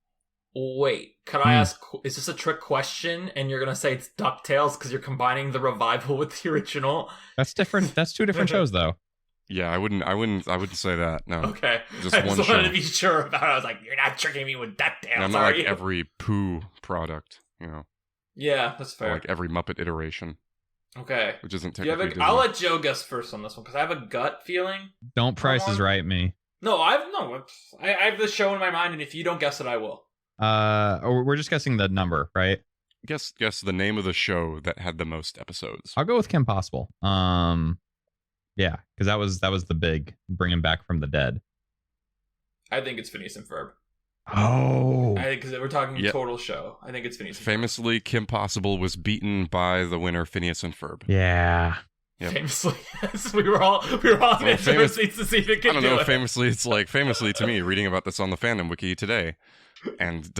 Wait, can I ask? Is this a trick question? And you're gonna say it's DuckTales because you're combining the revival with the original? That's different. That's 2 different shows, though. Yeah, I wouldn't say that. No. Okay. Just I one just show. wanted to be sure about it. I was like, you're not tricking me with DuckTales, I'm not like every Pooh product, you know. Yeah, that's fair. Or like every Muppet iteration. Okay. Which isn't technically Disney. I'll let Joe guess first on this one because I have a gut feeling. Don't Price is Right me. No, I have the show in my mind, and if you don't guess it, I will. We're just guessing the number, right? Guess the name of the show that had the most episodes. I'll go with Kim Possible. Yeah, because that was the big bring him back from the dead. I think it's Phineas and Ferb. Oh, I think because we're talking total show. I think it's Phineas. Famously, Kim Possible was beaten by the winner Phineas and Ferb. Yeah. Yep. Famously, yes, we were all in edge of our seats to see if it could I don't know. Famously, it's like famously to me reading about this on the fandom wiki today, and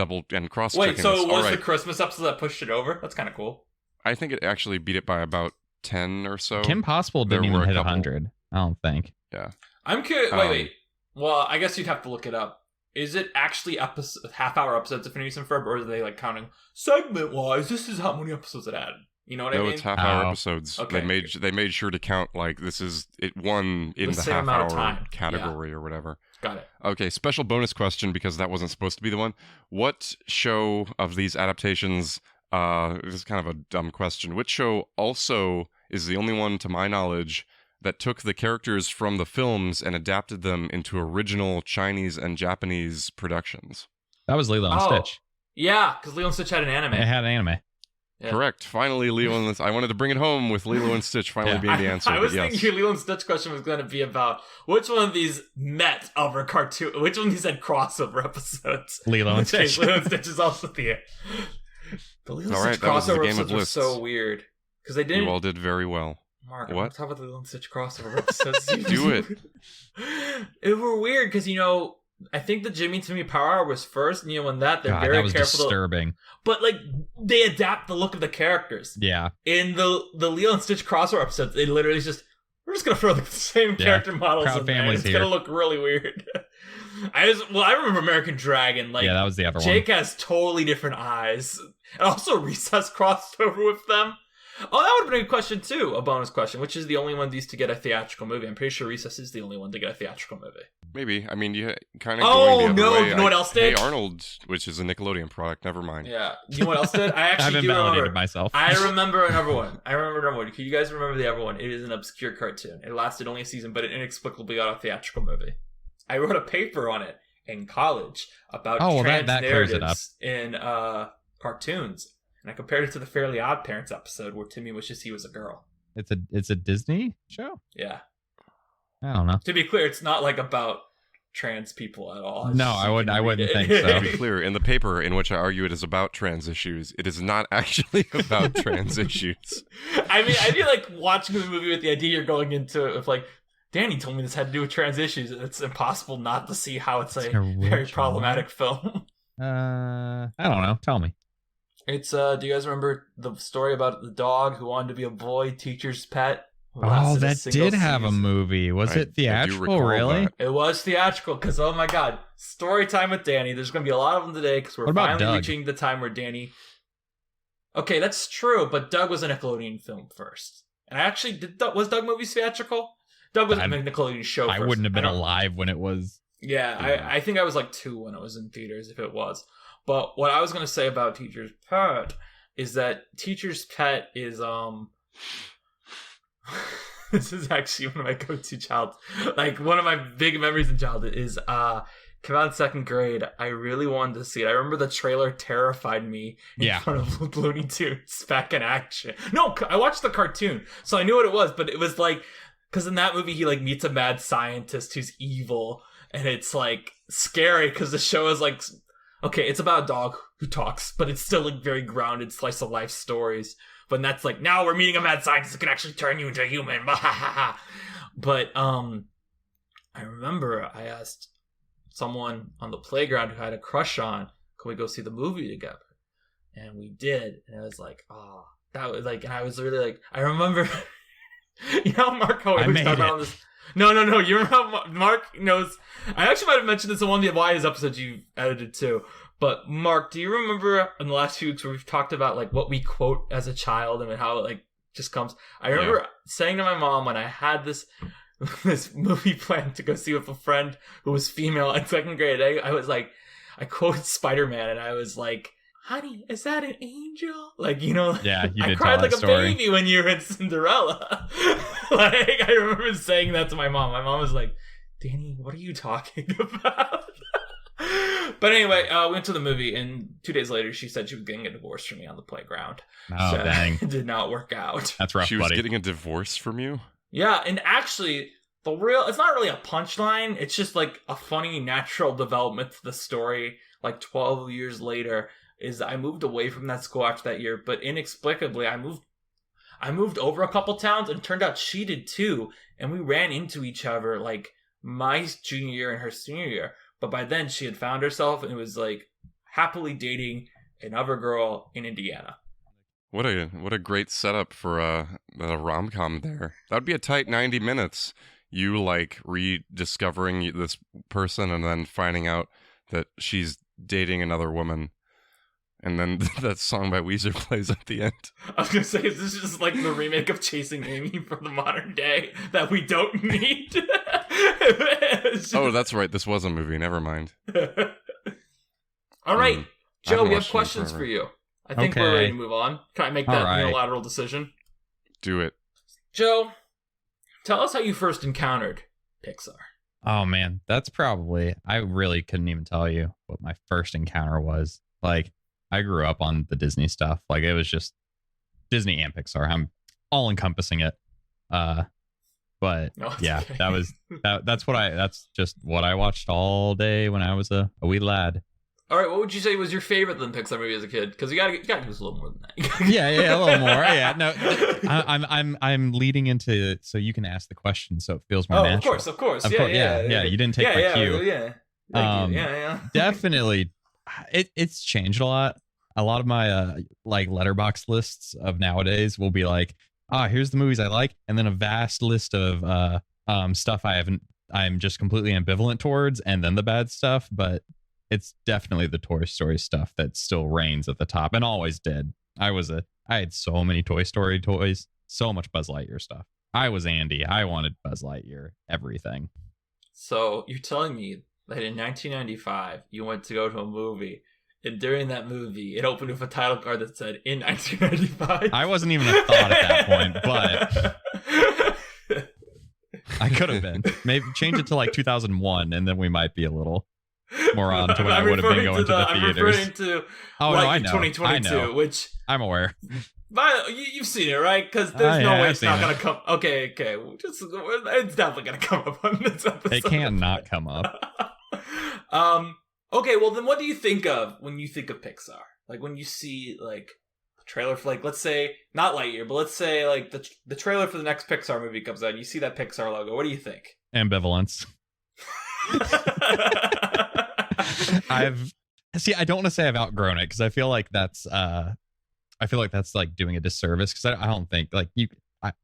cross checking. Wait, so it was the Christmas episode that pushed it over? That's kind of cool. I think it actually beat it by about 10 or so. Kim Possible didn't even hit 100. I don't think. Yeah. I'm curious. Wait. Well, I guess you'd have to look it up. Is it actually half-hour episodes of Phineas and Ferb, or are they like counting segment-wise? This is how many episodes it had. You know what I mean? No, it's half-hour episodes. Okay. They made sure to count like this is it won in the half-hour category or whatever. Got it. Okay, special bonus question because that wasn't supposed to be the one. What show of these adaptations? This is kind of a dumb question. Which show also is the only one, to my knowledge, that took the characters from the films and adapted them into original Chinese and Japanese productions? That was Lilo and Stitch. Yeah, because Lilo and Stitch had an anime. It had an anime. Yeah. Correct. Finally, Lilo and I wanted to bring it home with Lilo and Stitch finally being the answer. I was but yes. thinking your Lilo and Stitch question was going to be about which one of these met over cartoon, which one of these had crossover episodes. Lilo and Stitch. Lilo and Stitch is also the Lilo and All Stitch right, that was the crossover game of episodes were lists. so weird because they didn't. You all did very well. Mark, What? I'm talking about the Lilo and Stitch crossover episodes. Do it. It were weird because I think the Jimmy Timmy Power Hour was first, and in that they're God, very that was careful. disturbing. But like they adapt the look of the characters. Yeah. In the Lilo and Stitch crossover episodes, they literally we're just gonna throw the same character models Proud in there. Family's It's here. gonna look really weird. I remember American Dragon. Like Yeah, that was the other one. Jake has totally different eyes. And also Recess crossed over with them. Oh, that would have been a good question too. A bonus question. Which is the only one of these to get a theatrical movie? I'm pretty sure Recess is the only one to get a theatrical movie. Maybe. I mean, you kind of. Oh, going the other no, way. you know what else did? Hey Arnold, which is a Nickelodeon product. Never mind. Yeah. You know what else did? I actually I've do invalidated remember. myself. I remember another one. Can you guys remember the other one? It is an obscure cartoon. It lasted only a season, but it inexplicably got a theatrical movie. I wrote a paper on it in college about trans that clears it up. narratives in cartoons. And I compared it to the Fairly Odd Parents episode where Timmy wishes he was a girl. It's a Disney show? Yeah. I don't know. To be clear, it's not like about trans people at all. It's No, just I you can wouldn't read think it. so. To be clear, in the paper in which I argue it is about trans issues, it is not actually about trans issues. I mean, I feel like watching the movie with the idea you're going into it with like, Danny told me this had to do with trans issues. It's impossible not to see how it's a very problematic film. I don't know. Tell me. It's do you guys remember the story about the dog who wanted to be a boy teacher's pet? Oh, that did have a movie. Was it I do theatrical, recall really? that. It was theatrical because, oh my god, story time with Danny. There's going to be a lot of them today because we're What about finally Doug? reaching the time where Danny... Okay, that's true, but Doug was a Nickelodeon film first. And I actually, was Doug movies theatrical? Doug was a Nickelodeon show first. I wouldn't have been I don't- alive when it was. Yeah, I think I was like 2 when it was in theaters, if it was. But what I was going to say about Teacher's Pet is that Teacher's Pet is, this is actually one of my go-to one of my big memories in childhood is, came out in 2nd grade. I really wanted to see it. I remember the trailer terrified me in front of Looney Tunes back in action. No, I watched the cartoon, so I knew what it was, but it was like, because in that movie he like meets a mad scientist who's evil, and it's like scary because the show is like, okay, it's about a dog who talks, but it's still like very grounded slice of life stories. But that's like, now we're meeting a mad scientist that can actually turn you into a human. But I remember I asked someone on the playground who had a crush on, can we go see the movie together? And we did. And I was like, oh, that was like, and I was really like, I remember, you know, Mark always talking about all this. No. You remember Mark knows. I actually might have mentioned this in one of the Elias episodes you edited too. But Mark, do you remember in the last few weeks where we've talked about like what we quote as a child and how it like just comes? I remember saying to my mom when I had this movie planned to go see with a friend who was female in 2nd grade. I was like, I quoted Spider-Man and I was like, honey, is that an angel? Like, you know, Yeah, you I did cried tell like that a story. baby when you were in Cinderella. Like, I remember saying that to my mom. My mom was like, Danny, what are you talking about? But anyway, we went to the movie, and 2 days later, she said she was getting a divorce from me on the playground. Oh, So dang. it did not work out. That's rough, She was buddy. getting a divorce from you? Yeah, and actually, it's not really a punchline. It's just like a funny natural development to the story. Like 12 years later, is I moved away from that school after that year, but inexplicably, I moved over a couple towns, and it turned out she did too, and we ran into each other like my junior year and her senior year. But by then, she had found herself and was like happily dating another girl in Indiana. What a great setup for a rom-com there. That would be a tight 90 minutes. You like rediscovering this person and then finding out that she's dating another woman. And then that song by Weezer plays at the end. I was going to say, is this just like the remake of Chasing Amy for the modern day that we don't need? Oh, that's right. This was a movie. Never mind. All right. I Joe, haven't we have watched it questions forever. for you. I think Okay. we're ready to move on. Can I make that All right. unilateral decision? Do it. Joe, tell us how you first encountered Pixar. Oh, man. That's probably... I really couldn't even tell you what my first encounter was. Like, I grew up on the Disney stuff. Like, it was just Disney and Pixar. I'm all encompassing it. But yeah, okay. That's just what I watched all day when I was a wee lad. All right, what would you say was your favorite than Pixar movie as a kid? Because you gotta give us a little more than that. yeah, a little more. Yeah, no, I'm leading into so you can ask the question, so it feels more natural. Of course. Yeah. You didn't take my cue. Yeah. Definitely, it's changed a lot. A lot of my like letterbox lists of nowadays will be like, here's the movies I like, and then a vast list of stuff I'm just completely ambivalent towards, and then the bad stuff. But it's definitely the Toy Story stuff that still reigns at the top, and always did. I had so many Toy Story toys, so much Buzz Lightyear stuff. I was Andy. I wanted Buzz Lightyear, everything. So you're telling me that in 1995 you went to go to a movie, and during that movie it opened with a title card that said "in 1995"? I wasn't even a thought at that point, but I could have been. Maybe change it to like 2001, and then we might be a little more on to when I would have been going to the theaters. I'm referring to I know. 2022, I know. which I'm aware. But you've seen it, right? Because there's no way it's not going to come. Okay. It's definitely going to come up on this episode. It can't not come up. Okay, well then, what do you think of when you think of Pixar? Like when you see like the trailer for, like, let's say not Lightyear, but let's say like the trailer for the next Pixar movie comes out, and you see that Pixar logo. What do you think? Ambivalence. I don't want to say I've outgrown it, because I feel like that's like doing a disservice, because I don't think like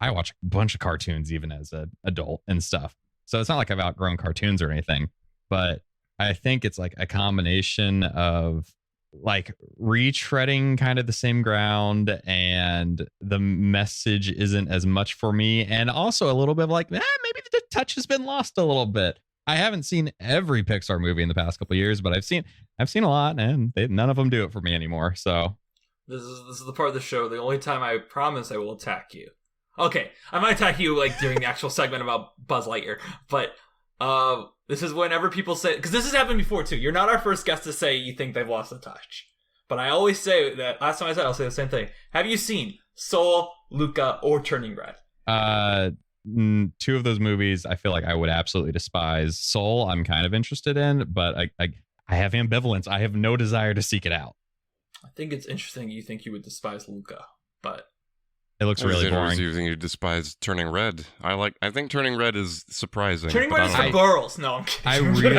I watch a bunch of cartoons even as an adult and stuff, so it's not like I've outgrown cartoons or anything, but I think it's like a combination of like retreading kind of the same ground, and the message isn't as much for me, and also a little bit of like maybe the touch has been lost a little bit. I haven't seen every Pixar movie in the past couple of years, but I've seen a lot, and none of them do it for me anymore. So this is the part of the show. The only time I promise I will attack you. Okay, I might attack you like during the actual segment about Buzz Lightyear, but this is whenever people say, because this has happened before too. You're not our first guest to say you think they've lost the touch, but I always say that. Last time I said, I'll say the same thing. Have you seen Soul, Luca, or Turning Red? Two of those movies I feel like I would absolutely despise. Soul I'm kind of interested in, but I have ambivalence. I have no desire to seek it out. I think it's interesting you think you would despise Luca, but it looks really boring. You think you despise Turning Red? I think Turning Red is surprising. Turning Red is for girls. No, I'm kidding.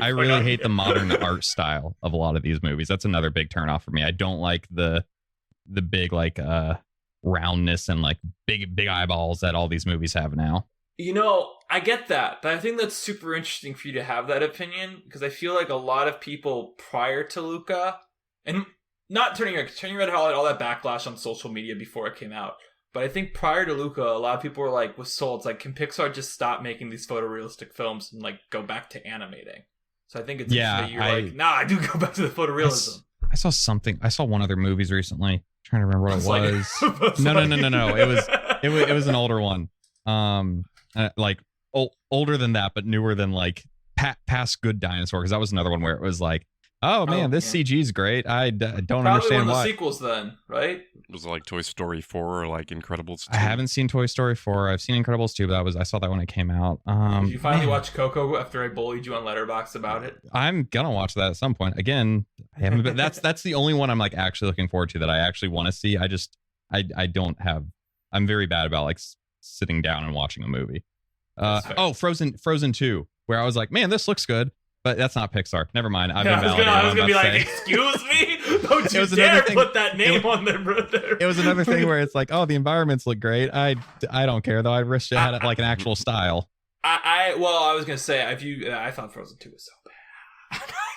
I really hate the modern art style of a lot of these movies. That's another big turnoff for me. I don't like the big like roundness and like big eyeballs that all these movies have now. You know, I get that, but I think that's super interesting for you to have that opinion, because I feel like a lot of people prior to Luca, and not Turning Red had all that backlash on social media before it came out, but I think prior to Luca, a lot of people were like, with Soul, it's like, can Pixar just stop making these photorealistic films and like go back to animating? So I think it's interesting that you're like, nah, I do go back to the photorealism. I saw one other movies recently. I'm trying to remember what it was. No. It was an older one. Like older than that, but newer than like past Good Dinosaur, because that was another one where it was like, oh man, this CG is great. I don't Probably understand one of why. the sequels then, right? Was it like Toy Story 4 or like Incredibles 2? I haven't seen Toy Story 4. I've seen Incredibles 2, but I saw that when it came out. Did you finally watch Coco after I bullied you on Letterboxd about it? I'm gonna watch that at some point. Again, I haven't. But that's the only one I'm like actually looking forward to that I actually want to see. I don't have. I'm very bad about like sitting down and watching a movie. Frozen 2, where I was like, man, this looks good, but that's not Pixar. Never mind. I was gonna be like, excuse me, don't you dare put that name on there, brother. It was another thing where it's like, oh, the environments look great. I don't care though. I wish it had like an actual style. I was gonna say, I thought Frozen 2 was so bad.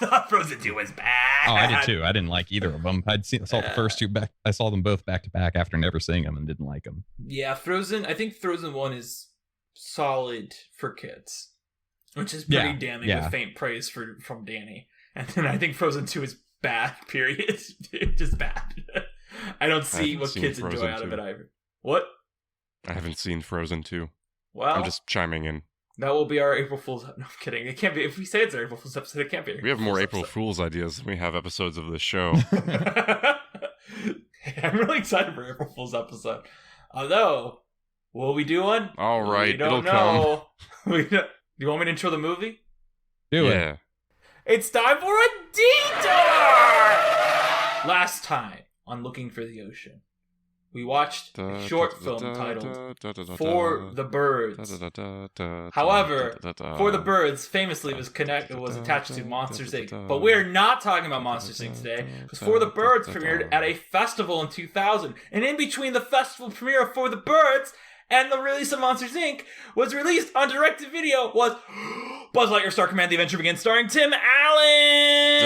I thought Frozen 2 was bad. Oh, I did too. I didn't like either of them. I saw the first two back. I saw them both back to back after never seeing them and didn't like them. Yeah, Frozen. I think Frozen 1 is solid for kids, which is pretty damning with faint praise from Danny. And then I think Frozen 2 is bad, period. Just bad. I don't see what kids enjoy out of it either. What? I haven't seen Frozen 2. Well, I'm just chiming in. That will be our April Fool's... No, I'm kidding. It can't be. If we say it's our April Fool's episode, it can't be. We have more April Fool's ideas than we have episodes of this show. I'm really excited for April Fool's episode. Although, will we do one? All right, we don't know. Do you want me to intro the movie? Do it. Yeah. It's time for a detour! Last time on Looking for the Ocean, we watched a short film titled For the Birds. However, For the Birds famously was attached to Monsters, Inc. But we're not talking about Monsters, Inc. today, because For the Birds premiered at a festival in 2000. And in between the festival premiere of For the Birds and the release of Monsters, Inc. was released on direct-to-video was Buzz Lightyear Star Command: The Adventure Begins, starring Tim Allen!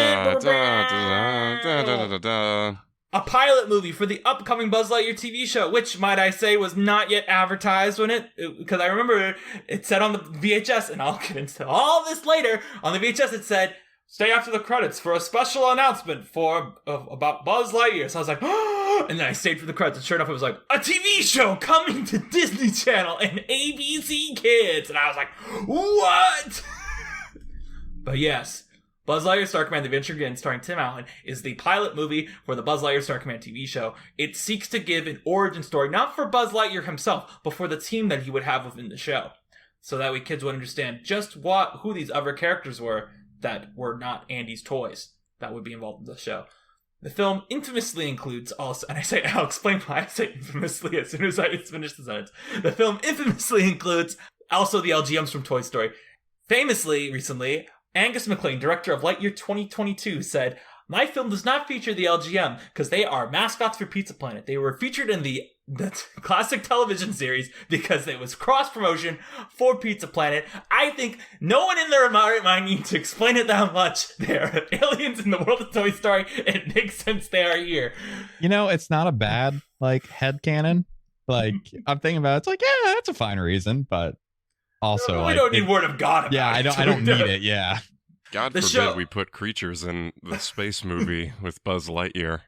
A pilot movie for the upcoming Buzz Lightyear TV show, which, might I say, was not yet advertised because I remember it said on the VHS, and I'll get into all this later, on the VHS it said, stay after the credits for a special announcement about Buzz Lightyear. So I was like, oh, and then I stayed for the credits, and sure enough it was like, a TV show coming to Disney Channel and ABC Kids, and I was like, what? But yes, Buzz Lightyear Star Command: The Adventure Begins, starring Tim Allen, is the pilot movie for the Buzz Lightyear Star Command TV show. It seeks to give an origin story, not for Buzz Lightyear himself, but for the team that he would have within the show. So that way kids would understand just who these other characters were that were not Andy's toys that would be involved in the show. The film infamously includes also, and I'll explain why I say infamously as soon as I finish the sentence. The film infamously includes also the LGMs from Toy Story. Famously, recently, Angus MacLean, director of Lightyear 2022, said, my film does not feature the LGM because they are mascots for Pizza Planet. They were featured in the classic television series because it was cross-promotion for Pizza Planet. I think no one in their right mind needs to explain it that much. They're aliens in the world of Toy Story. It makes sense they are here. You know, it's not a bad, headcanon. I'm thinking about it. It's like, yeah, that's a fine reason, but also, we don't need word of God about it. Yeah, I don't need it, yeah. God forbid we put creatures in the space movie with Buzz Lightyear.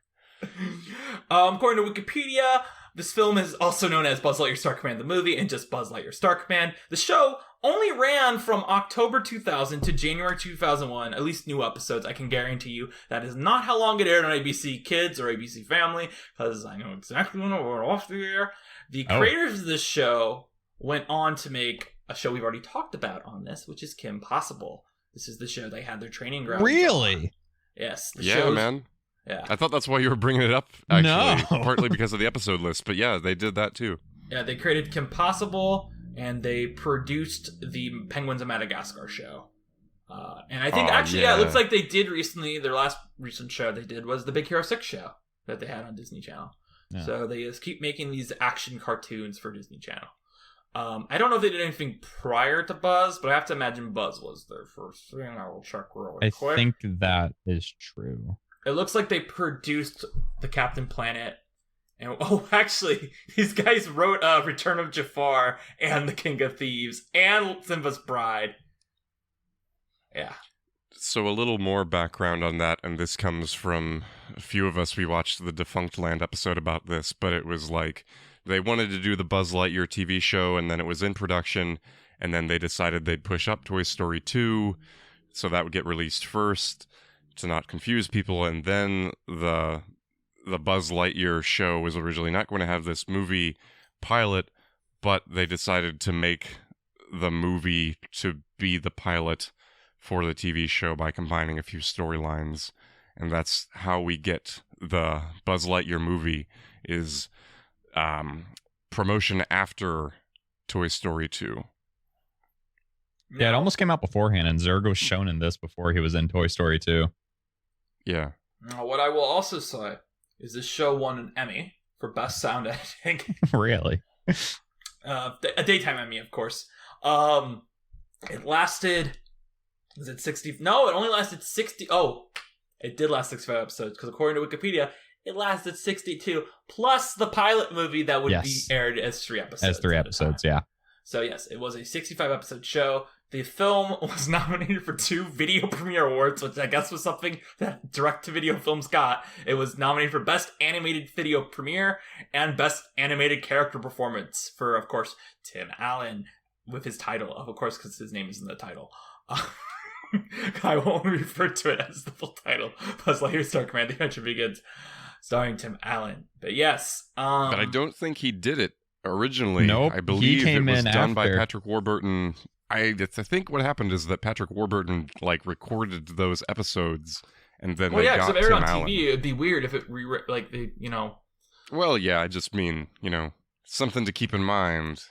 According to Wikipedia, this film is also known as Buzz Lightyear Star Command the movie and just Buzz Lightyear Star Command. The show only ran from October 2000 to January 2001, at least new episodes. I can guarantee you that is not how long it aired on ABC Kids or ABC Family, because I know exactly when we're off the air. The creators of this show went on to make a show we've already talked about on this, which is Kim Possible. This is the show they had their training ground. Really? Yes. Man. Yeah. I thought that's why you were bringing it up, actually. No. Partly because of the episode list, but yeah, they did that too. Yeah, they created Kim Possible, and they produced the Penguins of Madagascar show. And I think, it looks like they did recently, their last recent show they did was the Big Hero 6 show that they had on Disney Channel. Yeah. So they just keep making these action cartoons for Disney Channel. I don't know if they did anything prior to Buzz, but I have to imagine Buzz was their first thing. I will check really quick. I think that is true. It looks like they produced the Captain Planet. And actually, these guys wrote Return of Jafar and The King of Thieves and Simba's Bride. Yeah. So a little more background on that, and this comes from a few of us. We watched the Defunct Land episode about this, but it was like they wanted to do the Buzz Lightyear TV show, and then it was in production, and then they decided they'd push up Toy Story 2, so that would get released first to not confuse people, and then the Buzz Lightyear show was originally not going to have this movie pilot, but they decided to make the movie to be the pilot for the TV show by combining a few storylines, and that's how we get the Buzz Lightyear movie is promotion after Toy Story 2. Yeah, it almost came out beforehand, and Zurg was shown in this before he was in Toy Story 2. Yeah. Now, what I will also say is this show won an Emmy for Best Sound Editing. Really? A daytime Emmy, of course. It lasted... Was it 60? No, it only lasted 60... Oh, it did last 65 episodes, because according to Wikipedia, it lasted 62, plus the pilot movie that would be aired as 3 episodes. As 3 episodes, yeah. So yes, it was a 65-episode show. The film was nominated for 2 Video Premiere Awards, which I guess was something that direct-to-video films got. It was nominated for Best Animated Video Premiere and Best Animated Character Performance for, of course, Tim Allen, with his title, of course, because his name is in the title. I won't refer to it as the full title. Buzz Lightyear Star Command: The Adventure Begins. starring Tim Allen. But yes, but I don't think he did it originally. Nope, I believe he came it was in done by after. Patrick Warburton. I think what happened is that Patrick Warburton like recorded those episodes, and then well, they yeah, got because if it aired Tim on Allen. TV, it'd be weird if it Well, yeah, I just mean, something to keep in mind.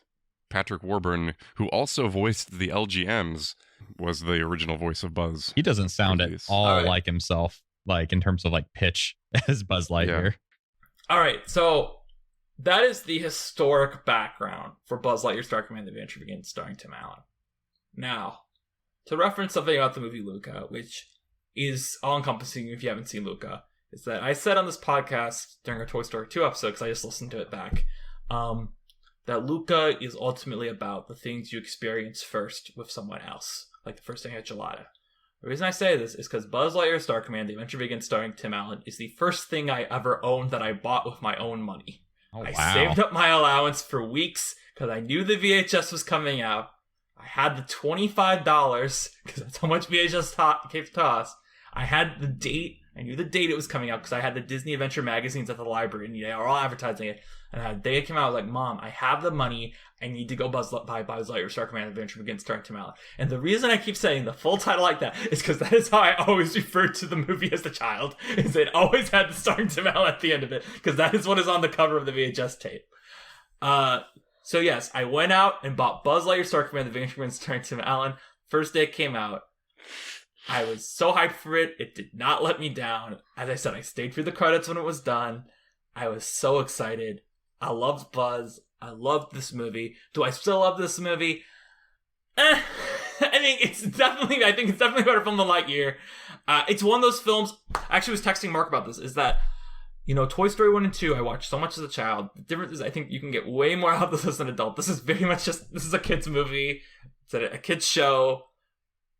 Patrick Warburton, who also voiced the LGMs, was the original voice of Buzz. He doesn't sound at Previous. all Alright. like himself, like in terms of like pitch as Buzz Lightyear. All right, so that is the historic background for Buzz Lightyear Star Command: The Adventure Begins, starring Tim Allen. Now, to reference something about the movie Luca, which is all-encompassing if you haven't seen Luca, is that I said on this podcast during our Toy Story 2 episode, because I just listened to it back, that Luca is ultimately about the things you experience first with someone else, like the first thing at Gelada. The reason I say this is because Buzz Lightyear Star Command: The Adventure Begins, starring Tim Allen, is the first thing I ever owned that I bought with my own money. Oh, I wow. saved up my allowance for weeks because I knew the VHS was coming out. I had the $25 because that's how much VHS gave to us. I had the date. I knew the date it was coming out because I had the Disney Adventure magazines at the library and they are all advertising it. And the day it came out, I was like, Mom, I have the money. I need to go buy Buzz Lightyear Star Command: Adventure Begins, starring Tim Allen. And the reason I keep saying the full title like that is because that is how I always referred to the movie as a child. Is it always had the starring Tim Allen at the end of it because that is what is on the cover of the VHS tape. So yes, I went out and bought Buzz Lightyear Star Command: Adventure Begins, starring Tim Allen. First day it came out. I was so hyped for it. It did not let me down. As I said, I stayed through the credits when it was done. I was so excited. I loved Buzz. I loved this movie. Do I still love this movie? I think it's definitely a better film than Lightyear. It's one of those films. I actually was texting Mark about this. Is that, Toy Story 1 and 2, I watched so much as a child. The difference is I think you can get way more out of this as an adult. This is very much this is a kid's movie. It's a kid's show.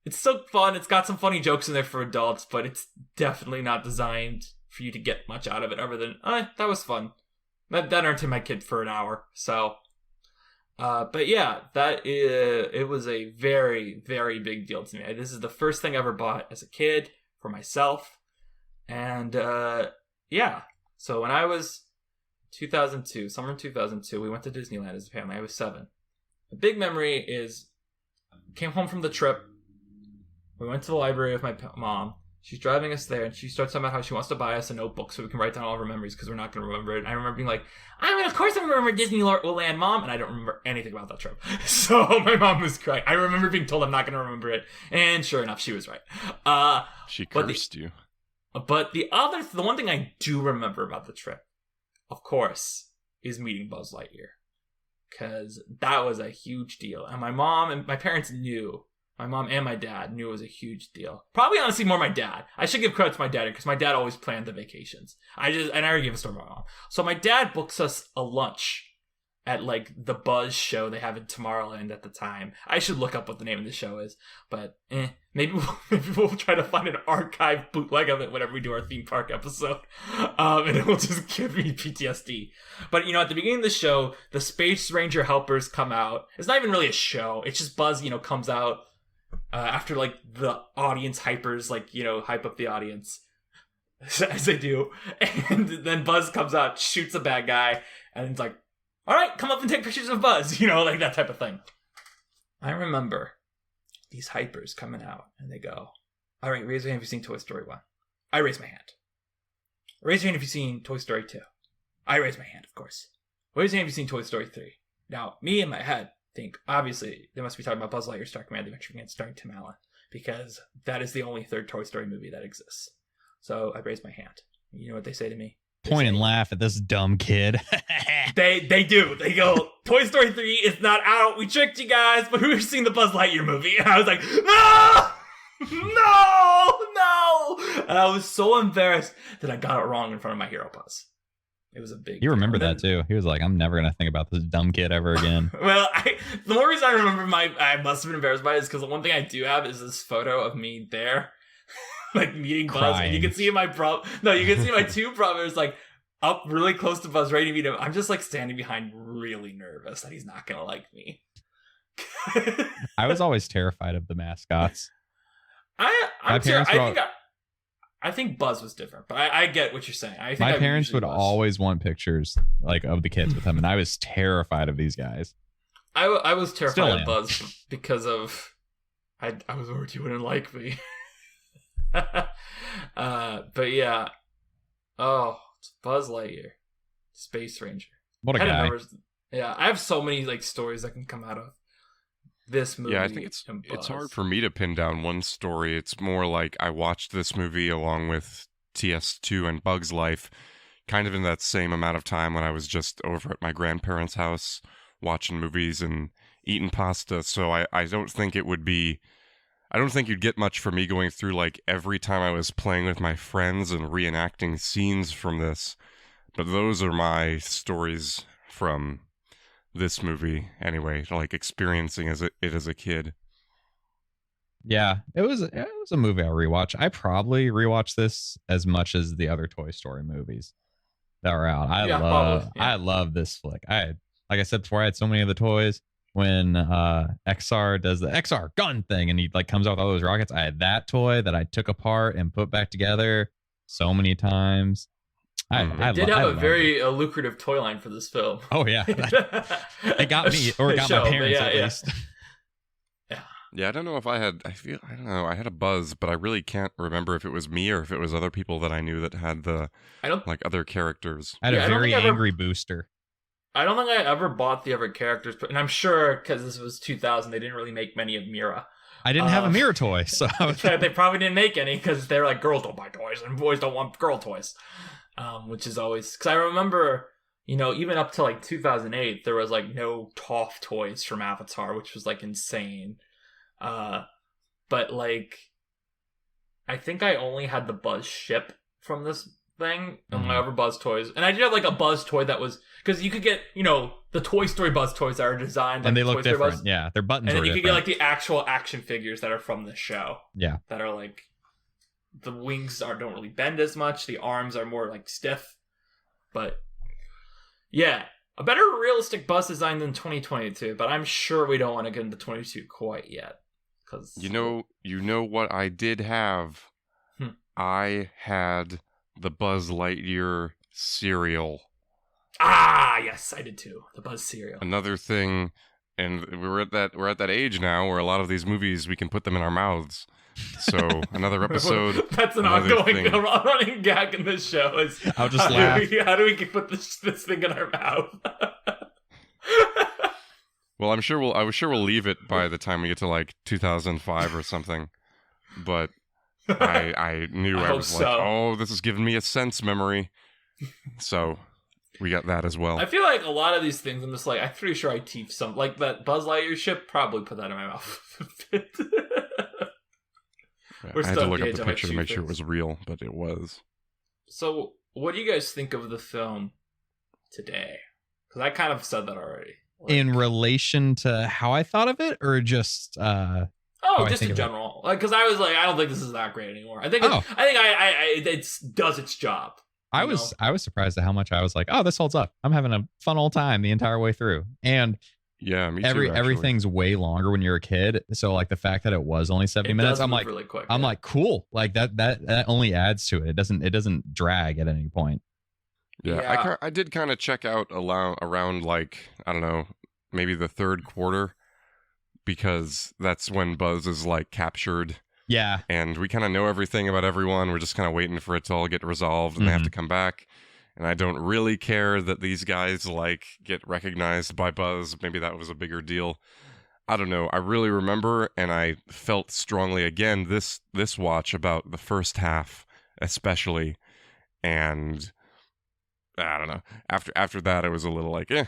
It's still fun. It's got some funny jokes in there for adults, but it's definitely not designed for you to get much out of it other than, that was fun. That entertained my kid for an hour. So, but yeah, it was a very, very big deal to me. This is the first thing I ever bought as a kid for myself. And, yeah. So when I was summer in 2002, we went to Disneyland as a family. I was 7. A big memory is, came home from the trip. We went to the library with my mom. She's driving us there, and she starts talking about how she wants to buy us a notebook so we can write down all of our memories because we're not going to remember it. And I remember being like, of course I remember Disneyland, Mom, and I don't remember anything about that trip. So my mom was crying. I remember being told I'm not going to remember it, and sure enough, she was right. She cursed you. But the one thing I do remember about the trip, of course, is meeting Buzz Lightyear. Because that was a huge deal. And my mom and my parents knew. My mom and my dad knew it was a huge deal. Probably, honestly, more my dad. I should give credit to my dad because my dad always planned the vacations. I already gave a story about my mom. So my dad books us a lunch at, like, the Buzz show they have in Tomorrowland at the time. I should look up what the name of the show is. But, maybe we'll try to find an archive bootleg of it whenever we do our theme park episode. And it will just give me PTSD. But, at the beginning of the show, the Space Ranger helpers come out. It's not even really a show. It's just Buzz, comes out. After, like, the audience hypers, like, hype up the audience, as they do. And then Buzz comes out, shoots a bad guy, and it's like, all right, come up and take pictures of Buzz, like that type of thing. I remember these hypers coming out, and they go, all right, raise your hand if you've seen Toy Story 1. I raise my hand. Raise your hand if you've seen Toy Story 2. I raise my hand, of course. Raise your hand if you've seen Toy Story 3. Now, me in my head think, obviously, they must be talking about Buzz Lightyear Star Command: Adventure Begins, starring Tim Allen, because that is the only third Toy Story movie that exists. So I raised my hand. You know what they say to me? Point and laugh at this dumb kid. They do. They go, Toy Story 3 is not out. We tricked you guys, but we've seen the Buzz Lightyear movie. And I was like, no! No! And I was so embarrassed that I got it wrong in front of my hero Buzz. It was a big You remember deal. that too. He was like, I'm never going to think about this dumb kid ever again. Well, the more reason I remember I must have been embarrassed by it is because the one thing I do have is this photo of me there, like meeting Buzz. Crying. And you can see my two brothers like up really close to Buzz, ready to meet him. I'm just like standing behind, really nervous that he's not going to like me. I was always terrified of the mascots. I I think Buzz was different, but I get what you're saying. I think my parents would always want pictures like of the kids with him, and I was terrified of these guys. I was terrified of Buzz because of I was worried he wouldn't like me. But yeah. Oh, it's Buzz Lightyear, Space Ranger. What a guy! I have so many like stories that can come out of this movie. Yeah, I think it's hard for me to pin down one story. It's more like I watched this movie along with TS2 and Bug's Life, kind of in that same amount of time when I was just over at my grandparents' house watching movies and eating pasta. So I don't think it would be. I don't think you'd get much from me going through like every time I was playing with my friends and reenacting scenes from this. But those are my stories from this movie anyway, like experiencing it as a kid. Yeah, it was a movie I'll rewatch. I probably rewatch this as much as the other Toy Story movies that are out. I love this flick. Like I said before, I had so many of the toys. When XR does the XR gun thing and he like comes out with all those rockets, I had that toy that I took apart and put back together so many times. I did have a very lucrative toy line for this film. Oh yeah, it got me, or it got my parents at least. Yeah, I don't know if I don't know. I had a Buzz, but I really can't remember if it was me or if it was other people that I knew that had the other characters. I had a very angry Booster. I don't think I ever bought the other characters, and I'm sure because this was 2000, they didn't really make many of Mira. I didn't have a Mira toy, so they probably didn't make any because they're like, girls don't buy toys and boys don't want girl toys, which is always because I remember, even up to like 2008, there was like no Toph toys from Avatar, which was like insane. But like, I think I only had the Buzz ship from this thing and my other Buzz toys, and I did have like a Buzz toy that was because you could get the Toy Story Buzz toys that are designed like and they the look Toy Story different. Buzz. Yeah, their buttons and were then you different. could get like the actual action figures that are from the show. Yeah, that are like the wings don't really bend as much. The arms are more like stiff, but yeah, a better realistic Buzz design than 2022. But I'm sure we don't want to get into 22 quite yet because you know what I did have. I had the Buzz Lightyear cereal. Ah, yes, I did too. The Buzz cereal. Another thing, and we're at that age now where a lot of these movies we can put them in our mouths. So another episode. That's an ongoing running gag in this show. Is I'll just laugh. How do we put this thing in our mouth? Well, I'm sure we'll leave it by the time we get to like 2005 or something. But I knew I was like, oh, this is giving me a sense memory. So we got that as well. I feel like a lot of these things, I'm just like, I'm pretty sure I teach some, like that Buzz Lightyear ship, probably put that in my mouth. I had to look up the picture to make sure it was real, but it was. So, what do you guys think of the film today? Because I kind of said that already. Like, in relation to how I thought of it, or just just in general, like because I was like, I don't think this is that great anymore. I think it does its job. I was surprised at how much I was like, oh, this holds up. I'm having a fun old time the entire way through. And yeah, me too, everything's way longer when you're a kid. So like the fact that it was only 70 minutes, I'm like, really quick, like, cool. Like that only adds to it. It doesn't drag at any point. Yeah. I did kind of check out around like, I don't know, maybe the third quarter, because that's when Buzz is like captured. Yeah. And we kind of know everything about everyone. We're just kind of waiting for it to all get resolved and they have to come back. And I don't really care that these guys like get recognized by Buzz. Maybe that was a bigger deal. I don't know. I really remember, and I felt strongly again this watch about the first half especially. And I don't know. After that, it was a little like, eh.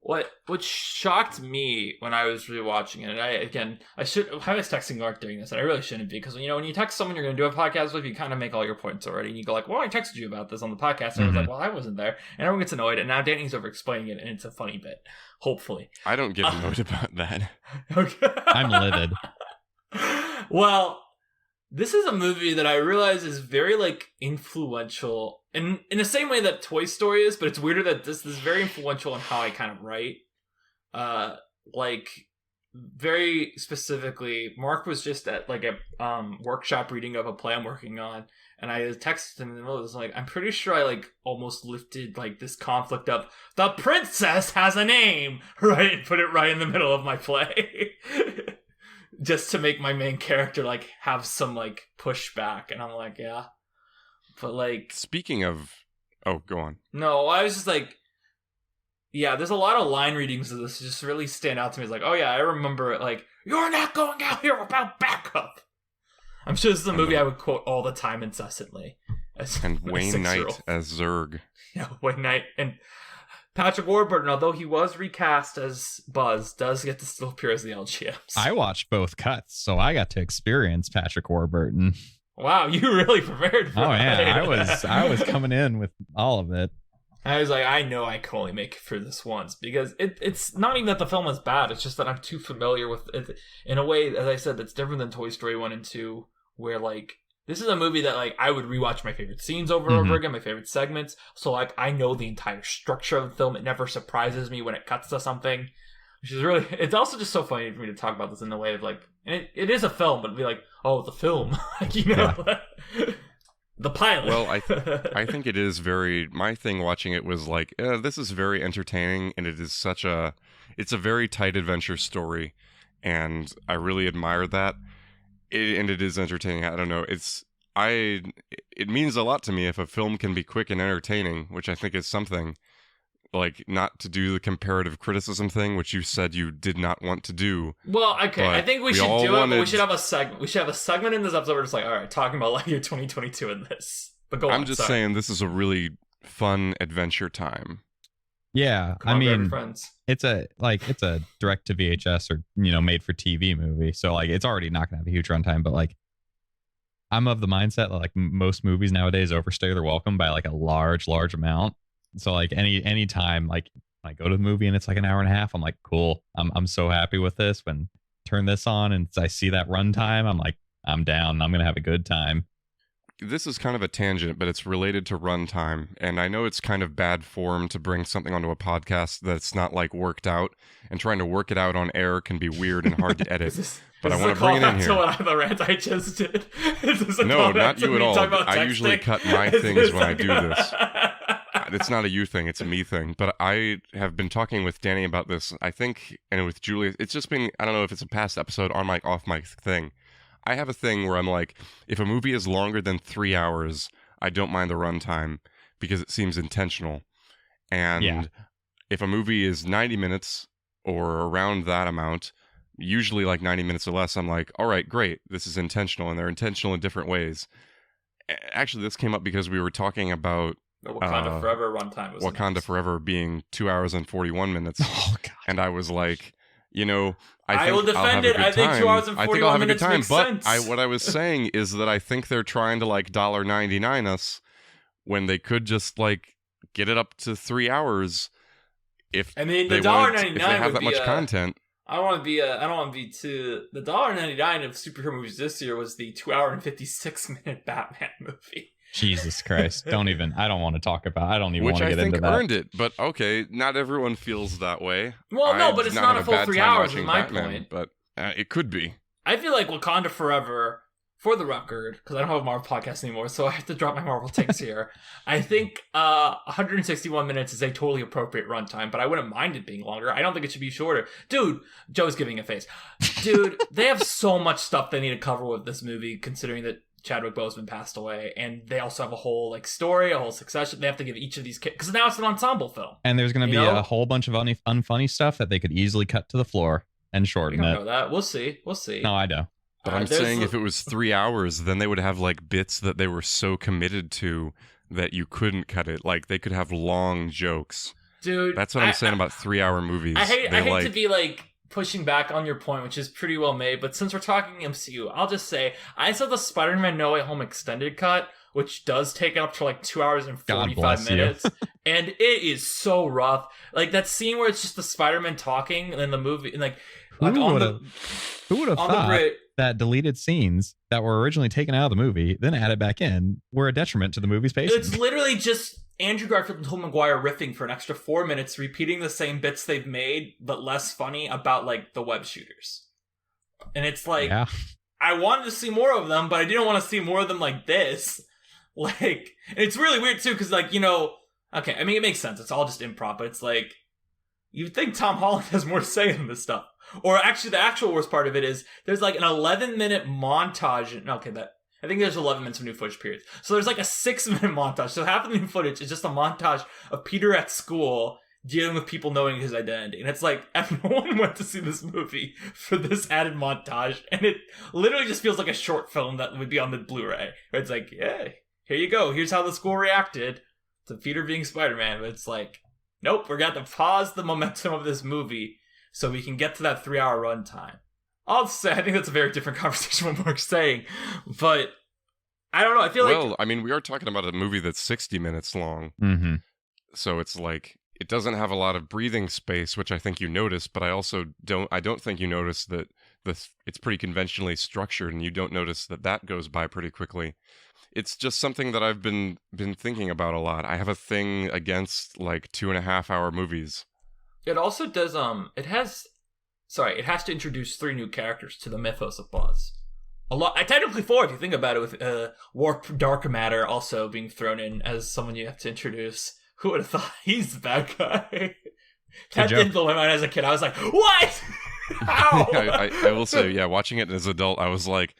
What shocked me when I was rewatching it, and I was texting Mark during this, and I really shouldn't be, because when you text someone you're going to do a podcast with, you kind of make all your points already, and you go like, well, I texted you about this on the podcast, and I was like, well, I wasn't there, and everyone gets annoyed, and now Danny's over explaining it, and it's a funny bit, hopefully. I don't get annoyed about that. Okay. I'm livid. Well, this is a movie that I realize is very like influential in the same way that Toy Story is, but it's weirder that this is very influential in how I kind of write. Like very specifically, Mark was just at like a workshop reading of a play I'm working on, and I texted him in the middle. It was like, I'm pretty sure I like almost lifted like this conflict of the princess has a name, right, and put it right in the middle of my play, just to make my main character like have some like pushback. And I'm like, yeah, but like, speaking of, oh, go on. No, I was just like, yeah, there's a lot of line readings of this just really stand out to me. It's like, oh yeah, I remember it. Like, you're not going out here without backup. I'm sure this is a movie I would quote all the time incessantly. And Wayne Knight as Zurg. Yeah, Wayne Knight. And Patrick Warburton, although he was recast as Buzz, does get to still appear as the LGMs. I watched both cuts, so I got to experience Patrick Warburton. Wow, you really prepared for that. Yeah, I was coming in with all of it. I was like, I know I can only make it for this once, because it's not even that the film is bad, it's just that I'm too familiar with it in a way, as I said, that's different than Toy Story 1 and 2, where like, this is a movie that like I would rewatch my favorite scenes over and over again, my favorite segments, so like I know the entire structure of the film. It never surprises me when it cuts to something, which is really, it's also just so funny for me to talk about this in the way of like, and it is a film, but it'd be like, oh, the film, like, you know, yeah. The pilot. Well, I think it is very, my thing watching it was like, this is very entertaining, and it is it's a very tight adventure story, and I really admire that, and it is entertaining. I don't know, it means a lot to me if a film can be quick and entertaining, which I think is something, like, not to do the comparative criticism thing, which you said you did not want to do. Well, okay, I think we should do it, but we should have a segment. We should have a segment in this episode where we're just like, all right, talking about Lightyear 2022 in this. But go on, I'm just saying this is a really fun adventure time. Yeah, I mean, it's a direct to VHS or, you know, made for TV movie. So like it's already not going to have a huge runtime, but like I'm of the mindset that like most movies nowadays overstay their welcome by like a large amount. So like any time like I go to the movie and it's like an hour and a half, I'm like, cool. I'm so happy with this. When turn this on and I see that runtime, I'm like, I'm down. I'm gonna have a good time. This is kind of a tangent, but it's related to runtime, and I know it's kind of bad form to bring something onto a podcast that's not like worked out, and trying to work it out on air can be weird and hard to edit. But I want to bring it in here. The rant I just did. No, not you at all. I usually cut my things when I do this. It's not a you thing, it's a me thing. But I have been talking with Danny about this, I think, and with Julia. It's just been, I don't know if it's a past episode, on mic, off mic thing. I have a thing where I'm like, if a movie is longer than 3 hours, I don't mind the runtime because it seems intentional. And if a movie is 90 minutes or around that amount, usually like 90 minutes or less, I'm like, all right, great. This is intentional, and they're intentional in different ways. Actually, this came up because we were talking about the Wakanda Forever runtime. Wakanda Forever being 2 hours and 41 minutes. Oh, God. And I was like, you know, I will defend it. I think 2 hours and 41 minutes makes sense. But what I was saying is that I think they're trying to like $1.99 us when they could just like get it up to 3 hours. If I mean, the $1.99 if they have that much content. I don't want to be too. The $1.99 of superhero movies this year was the 2 hour and 56 minute Batman movie. Jesus Christ! I don't want to talk about. I don't even want to get into that. Which I think earned it, but okay, not everyone feels that way. Well, no, but it's not a full 3 hours. Is my point. But it could be. I feel like Wakanda Forever, for the record, because I don't have a Marvel podcast anymore, so I have to drop my Marvel takes here. I think 161 minutes is a totally appropriate runtime, but I wouldn't mind it being longer. I don't think it should be shorter. Dude, Joe's giving a face. Dude, they have so much stuff they need to cover with this movie, considering that Chadwick Boseman passed away, and they also have a whole like story, a whole succession. They have to give each of these kids, because now it's an ensemble film, and there's going to be a whole bunch of unfunny stuff that they could easily cut to the floor and shorten it. Know that. We'll see. No, I don't. But I'm saying if it was 3 hours, then they would have like bits that they were so committed to that you couldn't cut it. Like they could have long jokes. Dude, that's what I'm saying about 3 hour movies. I hate to be like pushing back on your point, which is pretty well made, but since we're talking MCU, I'll just say I saw the Spider-Man No Way Home extended cut, which does take up to like 2 hours and 45 minutes, and it is so rough. Like that scene where it's just the Spider-Man talking, and then the movie, and like who would have thought? that deleted scenes that were originally taken out of the movie, then added back in, were a detriment to the movie's pacing. It's literally just Andrew Garfield and Tobey Maguire riffing for an extra 4 minutes, repeating the same bits they've made, but less funny about, like, the web shooters. And it's like, Yeah. I wanted to see more of them, but I didn't want to see more of them like this. Like, and it's really weird, too, because, like, you know, okay, I mean, it makes sense. It's all just improv, but it's like, you'd think Tom Holland has more to say in this stuff. Or actually, the actual worst part of it is there's like an 11-minute montage. I think there's 11 minutes of new footage periods. So there's like a 6-minute montage. So half of the new footage is just a montage of Peter at school dealing with people knowing his identity. And it's like, everyone went to see this movie for this added montage. And it literally just feels like a short film that would be on the Blu-ray. Where it's like, yeah, here you go. Here's how the school reacted to Peter being Spider-Man. But it's like, nope, we're going to pause the momentum of this movie so we can get to that 3-hour runtime. I'll say, I think that's a very different conversation from what Mark's saying, but I don't know. I feel Well, I mean, we are talking about a movie that's 60 minutes long, Mm-hmm. so it's like it doesn't have a lot of breathing space, which I think you notice. But I also don't. I don't think you notice that it's pretty conventionally structured, and you don't notice that goes by pretty quickly. It's just something that I've been thinking about a lot. I have a thing against like 2.5-hour movies. it also does, it has to introduce 3 new characters to the mythos of Buzz. A lot, technically 4 if you think about it, with Warp Dark Matter also being thrown in as someone you have to introduce. Who would have thought he's the bad guy? That didn't blow my mind as a kid. I was like, what? How? I will say, yeah, watching it as an adult, I was like,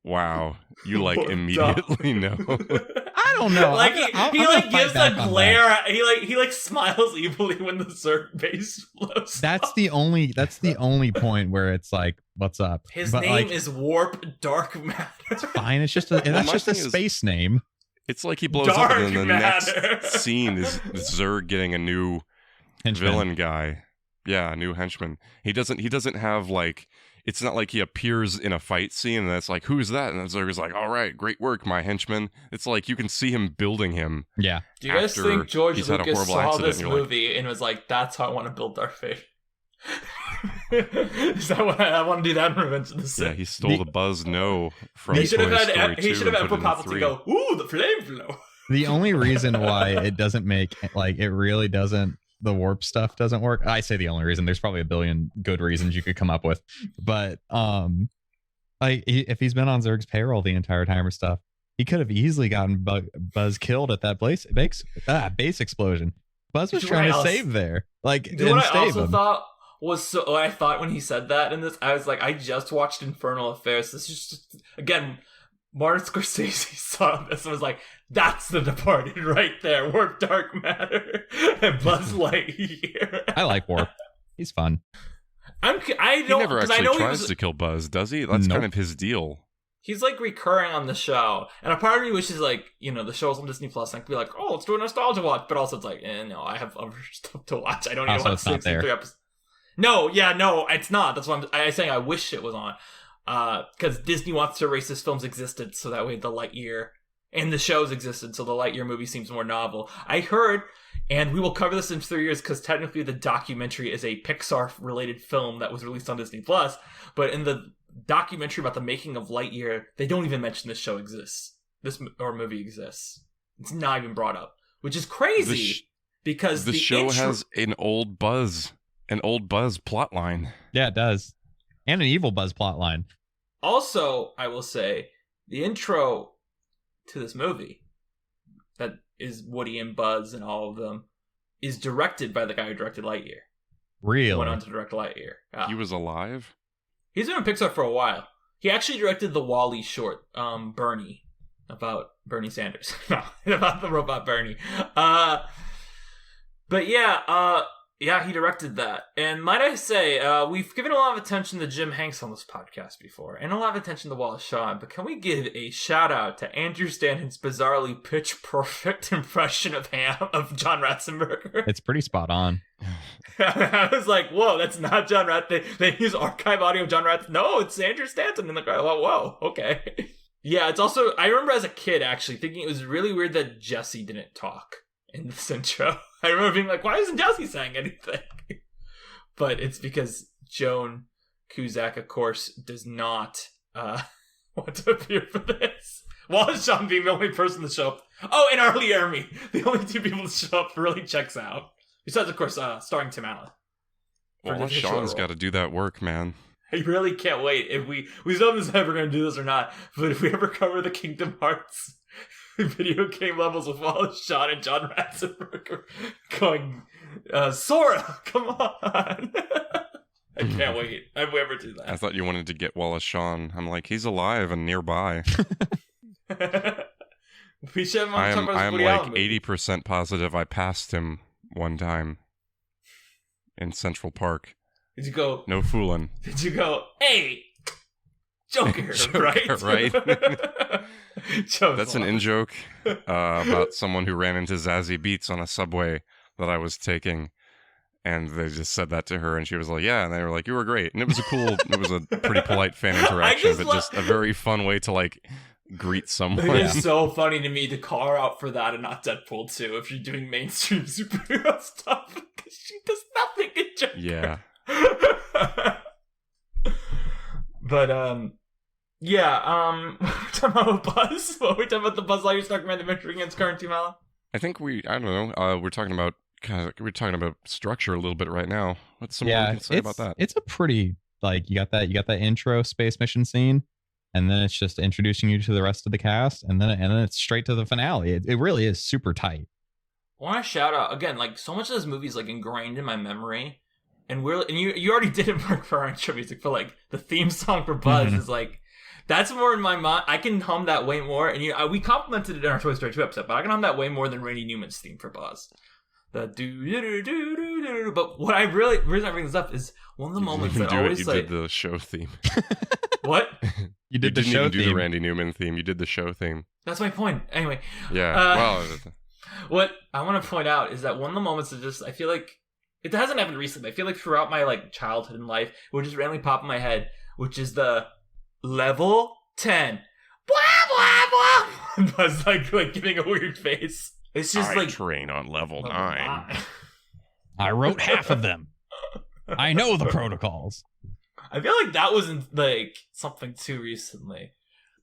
wow, you like immediately know. I don't know. Like he like gives a glare. That. He like smiles evilly when the Zerg base blows. That's the only point where it's like, what's up? His But, name like, is Warp Dark Matter. It's fine. It's just that's just a space name. It's like he blows Dark up, and then the Matter. next scene is Zerg getting a new Henchman. villain guy. Yeah, a new henchman. He doesn't have like, it's not like he appears in a fight scene and that's like, who's that? And Zerg is like, all right, great work, my henchman. It's like you can see him building him. Yeah. Do you guys think George he's had a Lucas horrible saw accident, this and you're movie and was like, that's how I want to build Darth Vader? Is that what I want to do that in Revenge of the Sith? Yeah, he stole the Buzz No from He should have Toy had Story 2 he should have had and put it in Emperor Palpatine 3. go, ooh, the flame flow. The only reason why it doesn't make, like, it really doesn't, the warp stuff doesn't work. I say the only reason. There's probably a billion good reasons you could come up with, but like if he's been on Zerg's payroll the entire time or stuff, he could have easily gotten Buzz killed at that base explosion. Buzz was trying to save there, like, You know what I also him. thought was so. I thought when he said that in this, I was like, I just watched Infernal Affairs. This is just, again, Martin Scorsese saw this and was like, that's The Departed right there. Warp Dark Matter and Buzz Lightyear. I like Warp. He's fun. I He don't, never because I actually know tries to kill Buzz, does he? That's kind of his deal. he's like recurring on the show, and a part of me wishes, like, you know, the show's on Disney Plus, and I could be like, oh, let's do a nostalgia watch, but also it's like, no, I have other stuff to watch. I don't even Also, want it's not 63 there. episodes. No, it's not. That's what I'm saying. I wish it was on, because Disney wants to erase this film's existence, so that way the Lightyear and the show's existence, so the Lightyear movie seems more novel. I heard, and we will cover this in 3 years, because technically the documentary is a Pixar-related film that was released on Disney Plus, but in the documentary about the making of Lightyear, they don't even mention this show exists. Or movie exists. It's not even brought up, which is crazy, because the show has an old Buzz plotline. Yeah, it does, and an evil Buzz plotline. Also, I will say, the intro to this movie, that is Woody and Buzz and all of them, is directed by the guy who directed Lightyear. Really? Went on to direct Lightyear. Yeah. He was alive? He's been in Pixar for a while. He actually directed the WALL-E short, Bernie, about Bernie Sanders. No, about the robot Bernie. But yeah, he directed that. And might I say, we've given a lot of attention to Jim Hanks on this podcast before, and a lot of attention to Wallace Shawn, but can we give a shout out to Andrew Stanton's bizarrely pitch perfect impression of John Ratzenberger? It's pretty spot on. I was like, whoa, that's not John Ratzenberger. They use archive audio of John Ratzenberger. No, it's Andrew Stanton. And like, whoa, okay. Yeah, it's also, I remember as a kid actually thinking it was really weird that Jesse didn't talk in this intro. I remember being like, why isn't Jesse saying anything? But it's because Joan Cusack, of course, does not want to appear for this. Wallace Shawn being the only person to show up. Oh, and Arlie Ermy. The only two people to show up really checks out. Besides, of course, starring Tim Allen. Well, Sean's got to do that work, man. I really can't wait. If we don't know if we're going to do this or not, but if we ever cover the Kingdom Hearts video game levels with Wallace Shawn and John Ratzenberger going, Sora, come on. I can't wait. If we ever do that. I thought you wanted to get Wallace Shawn. I'm like, he's alive and nearby. We should have I am like 80% positive I passed him one time in Central Park. Did you go? No fooling. Did you go? Hey, Joker, right? Right. That's an in-joke about someone who ran into Zazie Beetz on a subway that I was taking, and they just said that to her, and she was like, "Yeah," and they were like, "You were great," and it was a pretty polite fan interaction, but just a very fun way to like greet someone. It is so funny to me to call her out for that and not Deadpool 2 if she's doing mainstream superhero stuff because she does nothing in Joker. Yeah. But we're talking about Buzz. What we're talking about the Buzz Lightyear documentary venturing against current Team Allen. I think I don't know. We're talking about structure a little bit right now. What's something you can say about that? It's a pretty you got that intro space mission scene, and then it's just introducing you to the rest of the cast, and then it's straight to the finale. It really is super tight. I want to shout out again, like so much of this movie is like ingrained in my memory. And you already did it for our intro music, but like the theme song for Buzz is like that's more in my mind. I can hum that way more, and we complimented it in our Toy Story 2 episode, but I can hum that way more than Randy Newman's theme for Buzz. The do do do do do. But what reason I bring this up is one of the moments that always you did the show theme. What? You did the didn't show even theme. do the Randy Newman theme. You did the show theme. That's my point. Anyway. Yeah. What I want to point out is that one of the moments that just I feel like. It hasn't happened recently, but I feel like throughout my like childhood and life, it would just randomly pop in my head, which is the level 10. Blah, blah, blah. And Buzz like giving a weird face. It's just I train on level 9. I wrote half of them. I know the protocols. I feel like that wasn't like something too recently.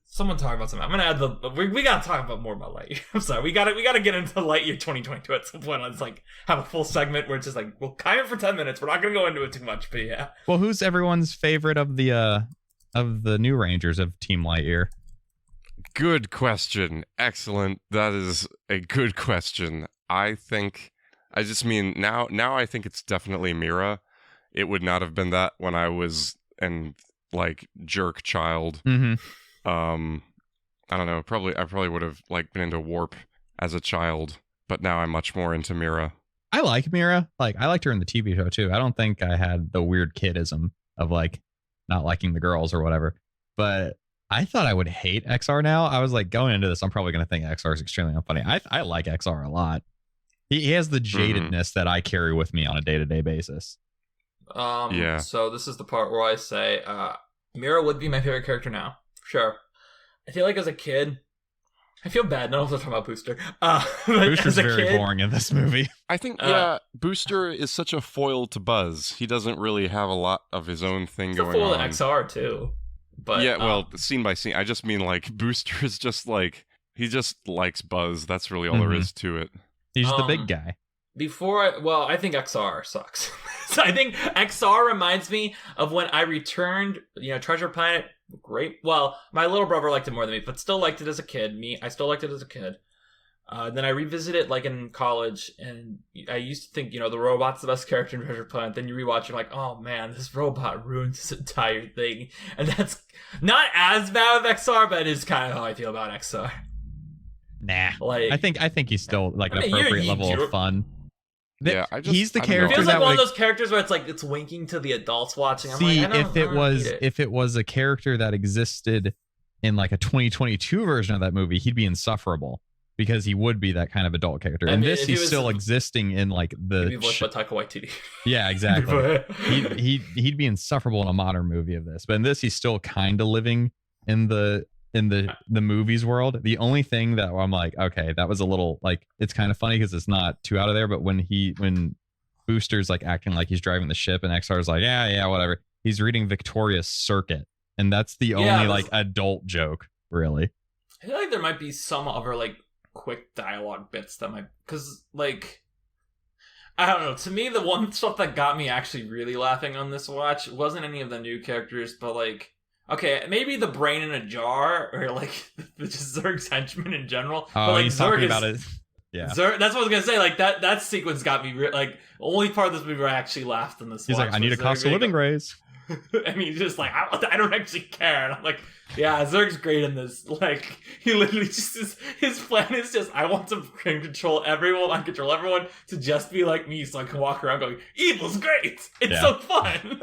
Someone talk about something. I'm gonna add we gotta talk about more about Lightyear. I'm sorry, we gotta get into Lightyear 2022 at some point. Let's like have a full segment where it's just like we'll kind of for 10 minutes. We're not gonna go into it too much, but yeah. Well, who's everyone's favorite of the new Rangers of Team Lightyear? Good question. Excellent. That is a good question. I think I think it's definitely Mira. It would not have been that when I was an like jerk child. Mm-hmm. I don't know. I probably would have like been into Warp as a child, but now I'm much more into Mira. I like Mira. Like I liked her in the TV show too. I don't think I had the weird kidism of like not liking the girls or whatever. But I thought I would hate XR now. I was like going into this, I'm probably going to think XR is extremely unfunny. I like XR a lot. He has the jadedness that I carry with me on a day-to-day basis. Yeah. So this is the part where I say Mira would be my favorite character now. Sure. I feel like as a kid, I feel bad. None of us are talking about Booster. Booster's very boring in this movie. I think, Booster is such a foil to Buzz. He doesn't really have a lot of his own thing going on. He's a foil to XR, too. But, yeah, well, scene by scene. I just mean, like, Booster is just, like, he just likes Buzz. That's really all there is to it. He's the big guy. I think XR sucks. So I think XR reminds me of when I returned, Treasure Planet. Great. Well, my little brother liked it more than me, but still liked it as a kid. I still liked it as a kid. Then I revisited it like in college, and I used to think, the robot's the best character in Treasure Planet. Then you rewatch, you're like, oh man, this robot ruined this entire thing. And that's not as bad with XR, but it is kind of how I feel about XR. Nah, like I think he's still like an appropriate level of fun. Yeah, he's the character. It feels like one of those characters where it's like it's winking to the adults watching. If it was a character that existed in like a 2022 version of that movie, he'd be insufferable because he would be that kind of adult character. And he's still existing in like the voiced by Taika Waititi. Yeah, exactly. he'd be insufferable in a modern movie of this, but in this he's still kind of living in the movies world. The only thing that I'm like, okay, that was a little like, it's kind of funny because it's not too out of there, but when Booster's like acting like he's driving the ship and XR's like, yeah, whatever, he's reading Victoria's Circuit and that's the only like adult joke, really. I feel like there might be some other like quick dialogue bits that might, because like I don't know. To me, the one stuff that got me actually really laughing on this watch wasn't any of the new characters, but like, okay, maybe the brain in a jar, or like just Zurg's henchmen in general. Oh, but, like, he's Zurg talking about it. Yeah, Zurg, that's what I was gonna say. Like that sequence got me like only part of this movie where I actually laughed in this. He's like, I need a cost of living raise. I mean, just like I don't actually care, and I'm like, yeah, Zurg's great in this. Like, he literally just his plan is just, I want to control everyone to just be like me, so I can walk around going, evil's great. It's so fun.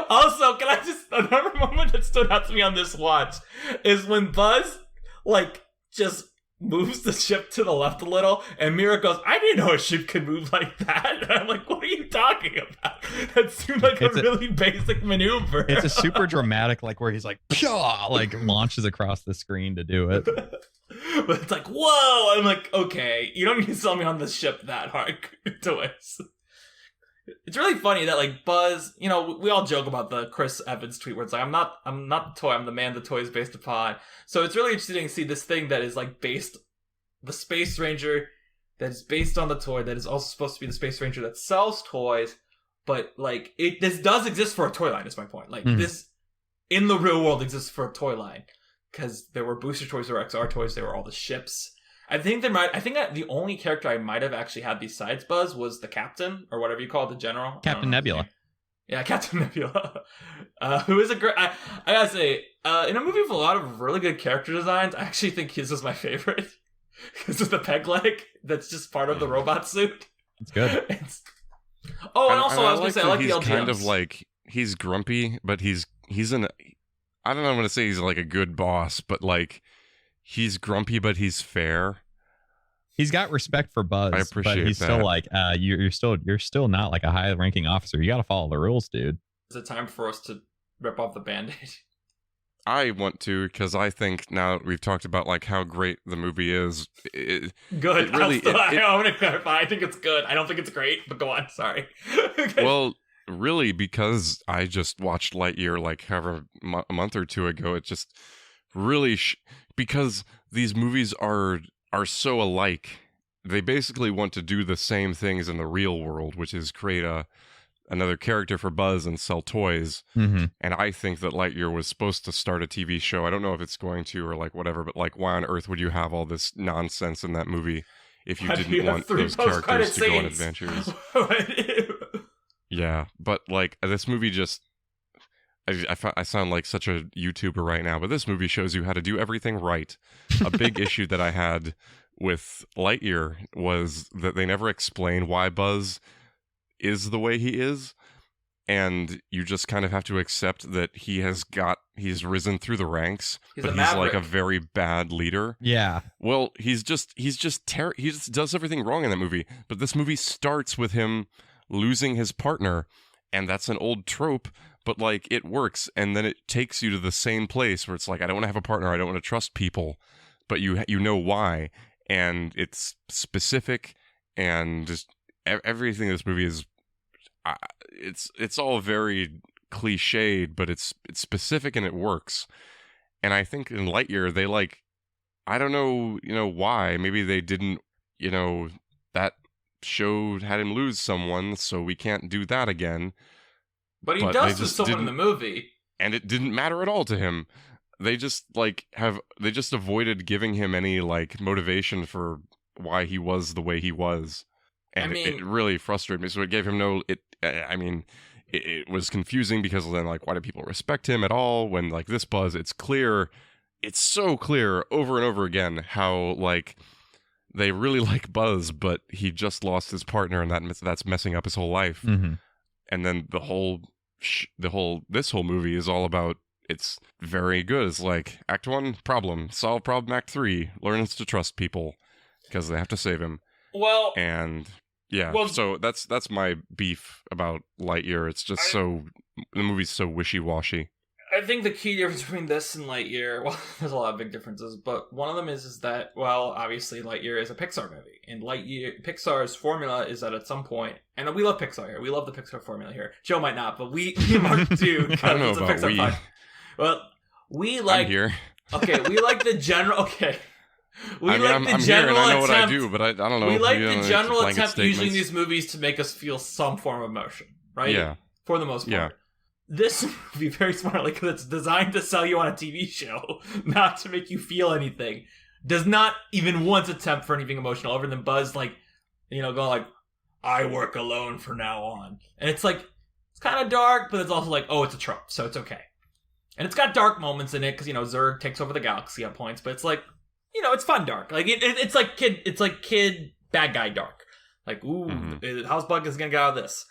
Also, can I just, another moment that stood out to me on this watch is when Buzz like just moves the ship to the left a little, and Mira goes, I didn't know a ship could move like that. And I'm like, what are you talking about? That seemed like a really basic maneuver. It's a super dramatic, like, where he's like, pyaw, like launches across the screen to do it. But it's like, whoa! I'm like, okay, you don't need to sell me on this ship that hard twice. It's really funny that like Buzz, you know, we all joke about the Chris Evans tweet where it's like, I'm not the toy, I'm the man the toy is based upon. So it's really interesting to see this thing that is like based, the Space Ranger that is based on the toy, that is also supposed to be the Space Ranger that sells toys, but like this does exist for a toy line, is my point. Like this in the real world exists for a toy line, because there were booster toys, there were XR toys, there were all the ships. I think that the only character I might have actually had besides Buzz was the captain, or whatever you call it, the general. Captain Nebula. Yeah, Captain Nebula. Who is a great... I gotta say, in a movie with a lot of really good character designs, I actually think his is my favorite. Because of the peg leg that's just part of the robot suit. It's good. Oh, and also, I was gonna say, I like the LGMs. He's kind of like, he's grumpy, but he's in... I don't know, I'm gonna say he's like a good boss, but like... He's grumpy, but he's fair. He's got respect for Buzz. I appreciate but he's that. Still like, you're still not like a high-ranking officer. You got to follow the rules, dude. Is it time for us to rip off the Band-Aid? I want to, because I think now that we've talked about like how great the movie is. Good. I want to clarify. I think it's good. I don't think it's great, but go on. Sorry. Well, really, because I just watched Lightyear like however a month or two ago. It just really because these movies are so alike. They basically want to do the same things in the real world, which is create another character for Buzz and sell toys. Mm-hmm. And I think that Lightyear was supposed to start a TV show. I don't know if it's going to or like whatever, but like why on earth would you have all this nonsense in that movie if you didn't want those characters to go on adventures? Yeah, but like this movie just... I sound like such a YouTuber right now, but this movie shows you how to do everything right. A big issue that I had with Lightyear was that they never explain why Buzz is the way he is, and you just kind of have to accept that he's risen through the ranks, but he's like a very bad leader. Yeah. Well, he just does everything wrong in that movie, but this movie starts with him losing his partner, and that's an old trope. But, like, it works, and then it takes you to the same place where it's like, I don't want to have a partner, I don't want to trust people, but you know why, and it's specific, and just everything in this movie is, it's all very cliched, but it's specific and it works. And I think in Lightyear, they, like, I don't know, why, maybe they didn't, that show had him lose someone, so we can't do that again. But he does to someone in the movie. And it didn't matter at all to him. They just, like, they just avoided giving him any, like, motivation for why he was the way he was. And it really frustrated me. So it gave him it was confusing because then, like, why do people respect him at all? When, like, this Buzz, it's so clear over and over again how, like, they really like Buzz, but he just lost his partner and that's messing up his whole life. Mm-hmm. And then this whole movie is all about, it's very good. It's like Act 1, problem, solve problem. Act 3, learns to trust people because they have to save him. Well, and yeah, so that's my beef about Lightyear. It's just the movie's so wishy-washy. I think the key difference between this and Lightyear, well, there's a lot of big differences, but one of them is that, well, obviously Lightyear is a Pixar movie, and Pixar's formula is that at some point, and we love Pixar here, we love the Pixar formula here. Joe might not, but we Mark do, because it's a Pixar podcast. Well, we I'm like here. okay. We like the general. Okay, we I'm the here general and I know attempt. what I do, but I don't know. We like you the know, general blanket attempt using statements. these movies to make us feel some form of emotion, right? Yeah. For the most part. Yeah. This movie, very smartly, because it's designed to sell you on a TV show, not to make you feel anything, does not even once attempt for anything emotional, other than Buzz, like, you know, going like, I work alone from now on. And it's like, it's kind of dark, but it's also like, oh, it's a trope, so it's okay. And it's got dark moments in it, because, you know, Zurg takes over the galaxy at points, but it's like, you know, it's fun dark. Like, it's like kid, bad guy dark. Like, ooh, how's Bug is gonna get out of this?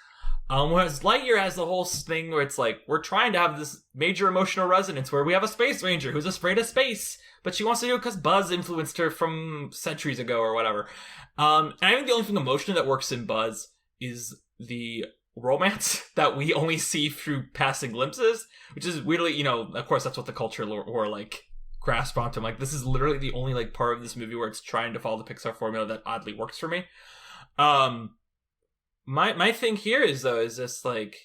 Whereas Lightyear has the whole thing where it's like, we're trying to have this major emotional resonance where we have a space ranger who's afraid of space, but she wants to do it because Buzz influenced her from centuries ago or whatever. And I think the only thing emotional that works in Buzz is the romance that we only see through passing glimpses, which is weirdly, you know, of course that's what the culture or like grasp onto. Like, this is literally the only like part of this movie where it's trying to follow the Pixar formula that oddly works for me. My thing here is just like,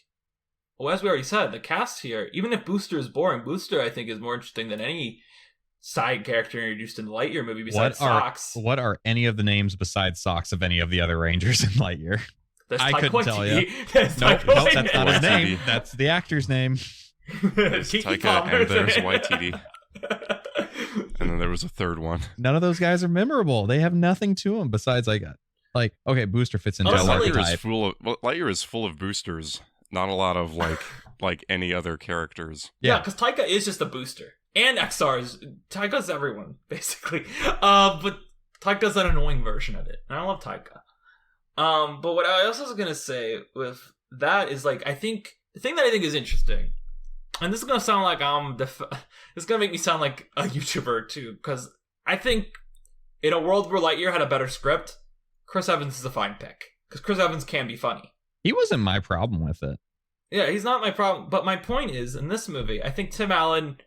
well, as we already said, the cast here, even if Booster is boring, Booster I think is more interesting than any side character introduced in the Lightyear movie besides Socks. What are any of the names besides Socks of any of the other Rangers in Lightyear? I couldn't tell you. Nope, that's not his name. That's the actor's name. There's Taika and there's YTD. And then there was a third one. None of those guys are memorable. They have nothing to them besides like okay, Booster fits into Lightyear archetype. Lightyear is full of boosters. Not a lot of like any other characters. Yeah, because Taika is just a booster. And Taika's everyone, basically. But Taika's an annoying version of it. And I love Taika. But what I also was gonna say with that is like, I think the thing that I think is interesting, and this is gonna sound like this is gonna make me sound like a YouTuber too, because I think in a world where Lightyear had a better script, Chris Evans is a fine pick. Because Chris Evans can be funny. He wasn't my problem with it. Yeah, he's not my problem. But my point is, in this movie, I think Tim Allen,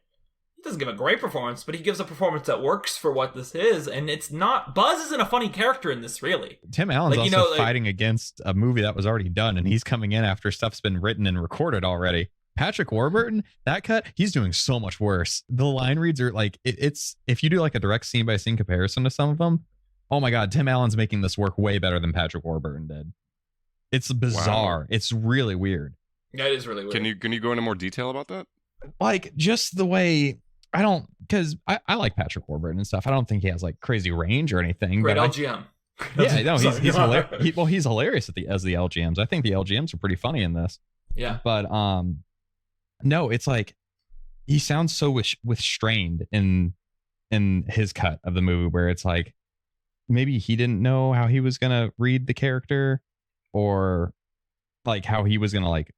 he doesn't give a great performance, but he gives a performance that works for what this is. And it's not... Buzz isn't a funny character in this, really. Tim Allen's fighting against a movie that was already done, and he's coming in after stuff's been written and recorded already. Patrick Warburton, that cut, he's doing so much worse. The line reads are like... It's if you do like a direct scene-by-scene comparison to some of them, oh my god, Tim Allen's making this work way better than Patrick Warburton did. It's bizarre. Wow. It's really weird. Yeah, it is really weird. Can you go into more detail about that? Like, just the way... because I like Patrick Warburton and stuff. I don't think he has like crazy range or anything. Great LGM. Yeah, no, he's hilarious. He's hilarious as the LGMs. I think the LGMs are pretty funny in this. Yeah. But no, it's like he sounds so restrained in his cut of the movie, where it's like maybe he didn't know how he was gonna read the character, or like how he was gonna like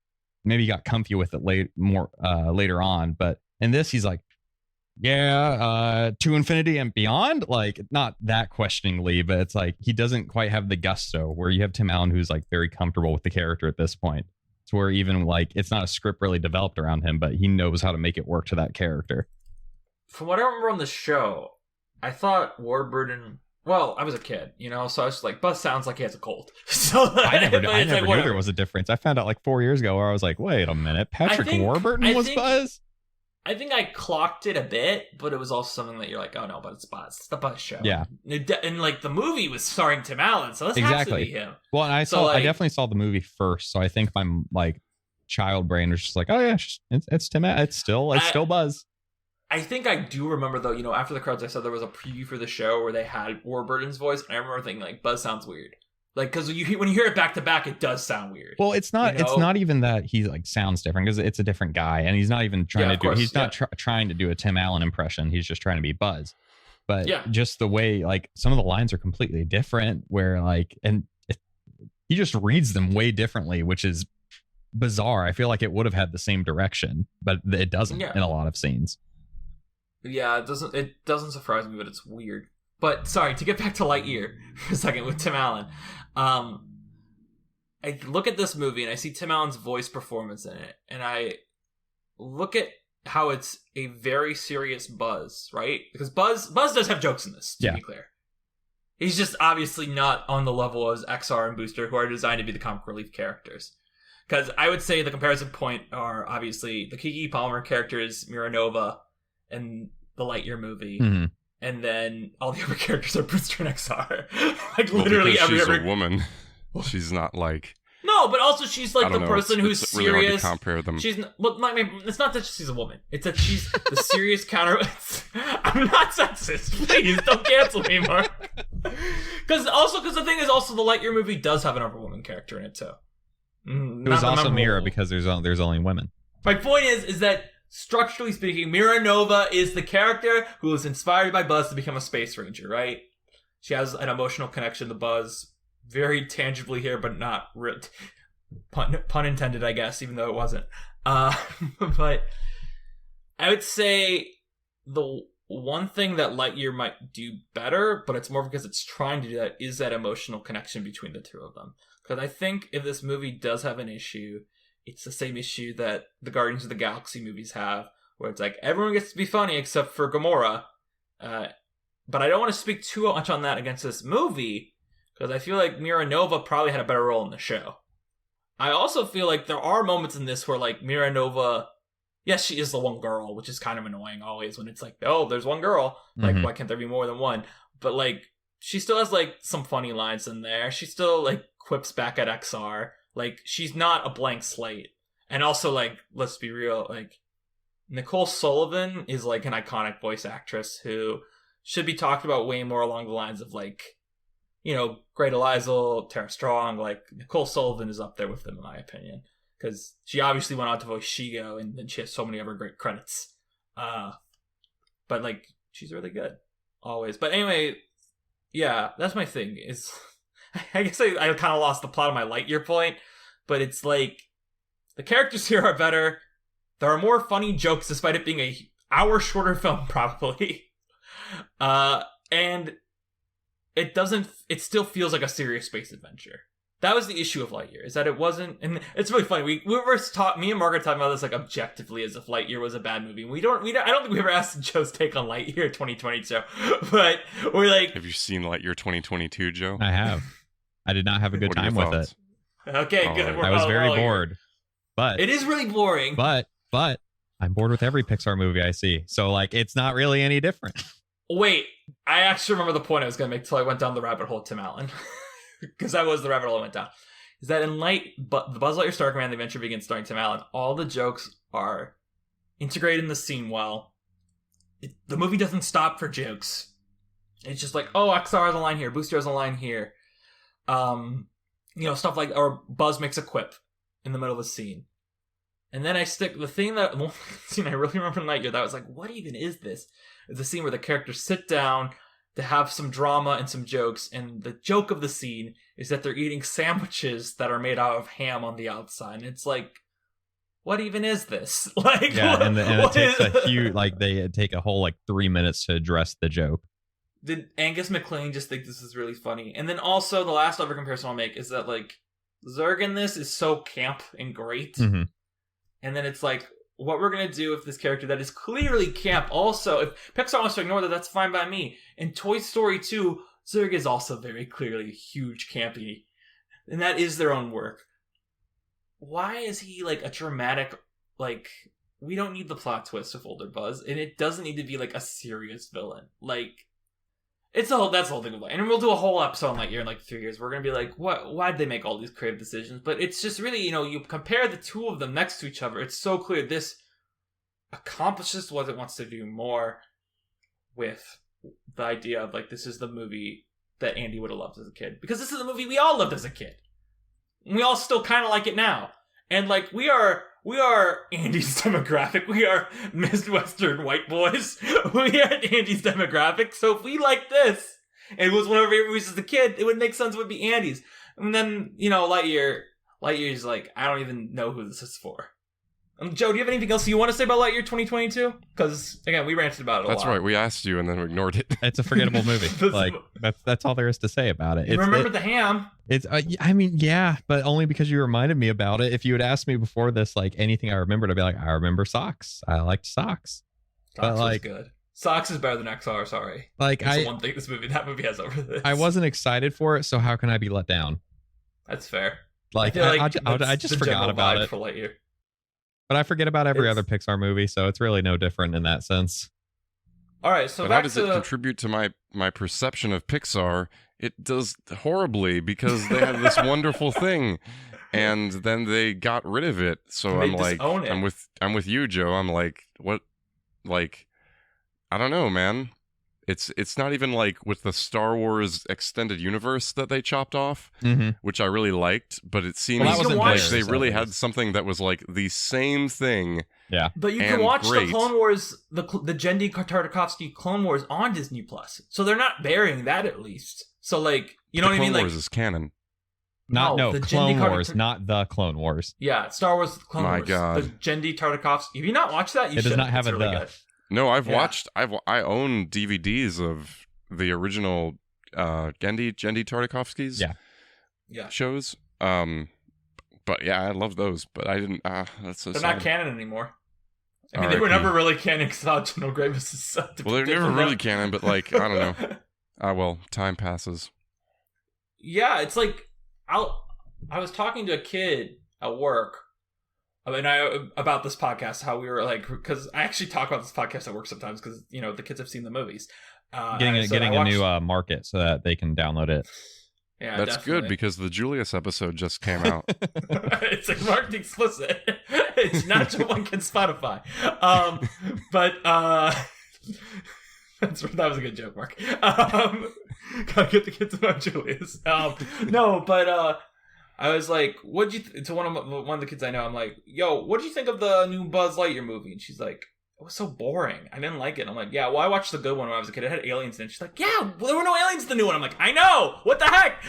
maybe he got comfy with it later on. But in this, he's like, yeah, to infinity and beyond. Like, not that questioningly, but it's like he doesn't quite have the gusto where you have Tim Allen, who's like very comfortable with the character at this point. It's where even like it's not a script really developed around him, but he knows how to make it work to that character. From what I remember on the show, I thought Warburton... Well, I was a kid, you know, so I was just like, Buzz sounds like he has a cold. So I never knew there was a difference. I found out like 4 years ago where I was like, wait a minute, Patrick Warburton was Buzz? I think I clocked it a bit, but it was also something that you're like, oh no, but it's Buzz. It's the Buzz show. Yeah. And like the movie was starring Tim Allen, so this has to be him. Well, and I definitely saw the movie first, so I think my like child brain was just like, oh yeah, it's Tim Allen. It's still Buzz. I think I do remember, though, you know, after the cards I said there was a preview for the show where they had Warburton's voice, and I remember thinking, like, Buzz sounds weird. Like, because when you hear it back to back, it does sound weird. Well, it's not. You know? It's not even that he like sounds different, because it's a different guy, and he's not even trying to do. He's not trying to do a Tim Allen impression. He's just trying to be Buzz. But just the way, like, some of the lines are completely different. Where like, he just reads them way differently, which is bizarre. I feel like it would have had the same direction, but it doesn't in a lot of scenes. Yeah, it doesn't surprise me, but it's weird. But sorry, to get back to Lightyear for a second with Tim Allen. I look at this movie and I see Tim Allen's voice performance in it, and I look at how it's a very serious Buzz, right? Because Buzz does have jokes in this, to be clear. He's just obviously not on the level as XR and Booster, who are designed to be the comic relief characters. Because I would say the comparison point are obviously the Keke Palmer characters, Mira Nova, and the Lightyear movie. Mm-hmm. And then all the other characters are Brewster and XR. Like, Well, literally because she's every a woman. She's not like... No, but also she's like the person who's it's serious. really hard to compare them. She's well, I mean, it's not that she's a woman. It's that she's the serious counter. I'm not sexist. Please don't cancel me, Mark. Because the thing is also the Lightyear movie does have another woman character in it too. It was also Mira because there's only women. My point is that structurally speaking, Mira Nova is the character who was inspired by Buzz to become a space ranger. Right? She has an emotional connection to Buzz. Very tangibly here, but not pun intended, I guess, even though it wasn't. But I would say the one thing that Lightyear might do better, but it's more because it's trying to do that, is that emotional connection between the two of them. Because I think if this movie does have an issue, it's the same issue that the Guardians of the Galaxy movies have, where it's like, everyone gets to be funny except for Gamora. But I don't want to speak too much on that against this movie, because I feel like Mira Nova probably had a better role in the show. I also feel like there are moments in this where, like, Mira Nova, yes, she is the one girl, which is kind of annoying always when it's like, oh, there's one girl. Like, why can't there be more than one? But, like, she still has, like, some funny lines in there. She still, like, quips back at XR. Like, she's not a blank slate. And also, like, let's be real, like, Nicole Sullivan is, like, an iconic voice actress who should be talked about way more along the lines of, like, you know, Great Eliza, Tara Strong. Like, Nicole Sullivan is up there with them, in my opinion. Because she obviously went on to voice Shigo, and then she has so many other great credits. But, like, she's really good. Always. But anyway, yeah, that's my thing. Is I guess I kind of lost the plot of my Lightyear point. But it's like, the characters here are better. There are more funny jokes, despite it being a hour shorter film, probably. And it still feels like a serious space adventure. That was the issue of Lightyear, is that it wasn't, and it's really funny. We were me and Margaret talking about this, like, objectively, as if Lightyear was a bad movie. I don't think we ever asked Joe's take on Lightyear 2022, but we're like, have you seen Lightyear 2022, Joe? I have. I did not have a good time with it. Okay, good. I was very bored. But it is really boring. But I'm bored with every Pixar movie I see. So, like, it's not really any different. Wait, I actually remember the point I was going to make till I went down the rabbit hole of Tim Allen. Because that was the rabbit hole I went down. Is that in the Buzz Lightyear Star Command, The Adventure Begins, starring Tim Allen, all the jokes are integrated in the scene well. The movie doesn't stop for jokes. It's just like, oh, XR has a line here, Booster has a line here. You know, stuff like, or Buzz makes a quip in the middle of a scene. And then one scene I really remember in Lightyear that was like, what even is this? It's a scene where the characters sit down to have some drama and some jokes, and the joke of the scene is that they're eating sandwiches that are made out of ham on the outside. And it's like, what even is this? Like, yeah, and it takes a huge, like, they take a whole, like, 3 minutes to address the joke. Did Angus MacLane just think this is really funny? And then also, the last other comparison I'll make is that, like, Zurg in this is so camp and great. Mm-hmm. And then it's like, what we're going to do with this character that is clearly camp. Also, if Pixar wants to ignore that, that's fine by me. In Toy Story 2, Zurg is also very clearly huge campy. And that is their own work. Why is he, like, a dramatic, like, we don't need the plot twist of Older Buzz, and it doesn't need to be, like, a serious villain. Like, that's the whole thing of Lightyear. And we'll do a whole episode on Lightyear in, like, 3 years. We're going to be like, why'd they make all these creative decisions? But it's just really, you know, you compare the two of them next to each other, it's so clear this accomplishes what it wants to do more with the idea of, like, this is the movie that Andy would have loved as a kid. Because this is the movie we all loved as a kid. We all still kind of like it now. And, like, we are Andy's demographic. We are Midwestern white boys. We are Andy's demographic. So if we like this, and it was one of our favorite movies as a kid, it would make sense it would be Andy's. And then, you know, Lightyear's like, I don't even know who this is for. Joe, do you have anything else you want to say about Lightyear 2022? Because, again, we ranted about it a lot. That's right. We asked you and then we ignored it. It's a forgettable movie. Like, that's all there is to say about it. Remember the ham? It's, I mean, yeah, but only because you reminded me about it. If you had asked me before this, like, anything I remembered, I'd be like, I remember Socks. I liked Socks. Socks was good. Socks is better than XR, sorry. Like, that's the one thing that movie has over this. I wasn't excited for it, so how can I be let down? That's fair. Like, I just forgot about it. For Lightyear. But I forget about every other Pixar movie, so it's really no different in that sense. All right, so but how does it contribute to my perception of Pixar? It does horribly because they have this wonderful thing, and then they got rid of it. So I'm like, I'm with you, Joe. I'm like, what? Like, I don't know, man. It's not even like with the Star Wars extended universe that they chopped off, which I really liked, but it seems like they really had something that was like the same thing. Yeah. But you can watch the Clone Wars, the Genndy Tartakovsky Clone Wars on Disney Plus. So they're not burying that at least. So like, you know what I mean? Clone Wars like, is canon. The Clone Wars, not the Clone Wars. Yeah, Star Wars Clone Wars. My God. The Genndy Tartakovsky. Have you not watched that? You it does not have it's a really the. Good. No, I own DVDs of the original Genndy Tartakovsky's shows. But yeah, I love those. But I didn't. That's so. They're sad. not canon anymore. I mean, they were never really canon because General Grievous is so. Well, they're never really canon, but like I don't know. Well, time passes. Yeah, it's like I was talking to a kid at work. About this podcast, how we were like, because I actually talk about this podcast at work sometimes because, you know, the kids have seen the movies. Getting a new market so that they can download it. Yeah, that's definitely. good because the Julius episode just came out. It's like marked explicit. It's not just one can Spotify. That was a good joke, Mark. Gotta get the kids about Julius. No, but I was like, "What'd you?" To one of the kids I know, I'm like, "Yo, what'd you think of the new Buzz Lightyear movie?" And she's like, "It was so boring. I didn't like it." I'm like, "Yeah, well, I watched the good one when I was a kid. It had aliens in it." She's like, "Yeah, well, there were no aliens in the new one." I'm like, "I know. What the heck?"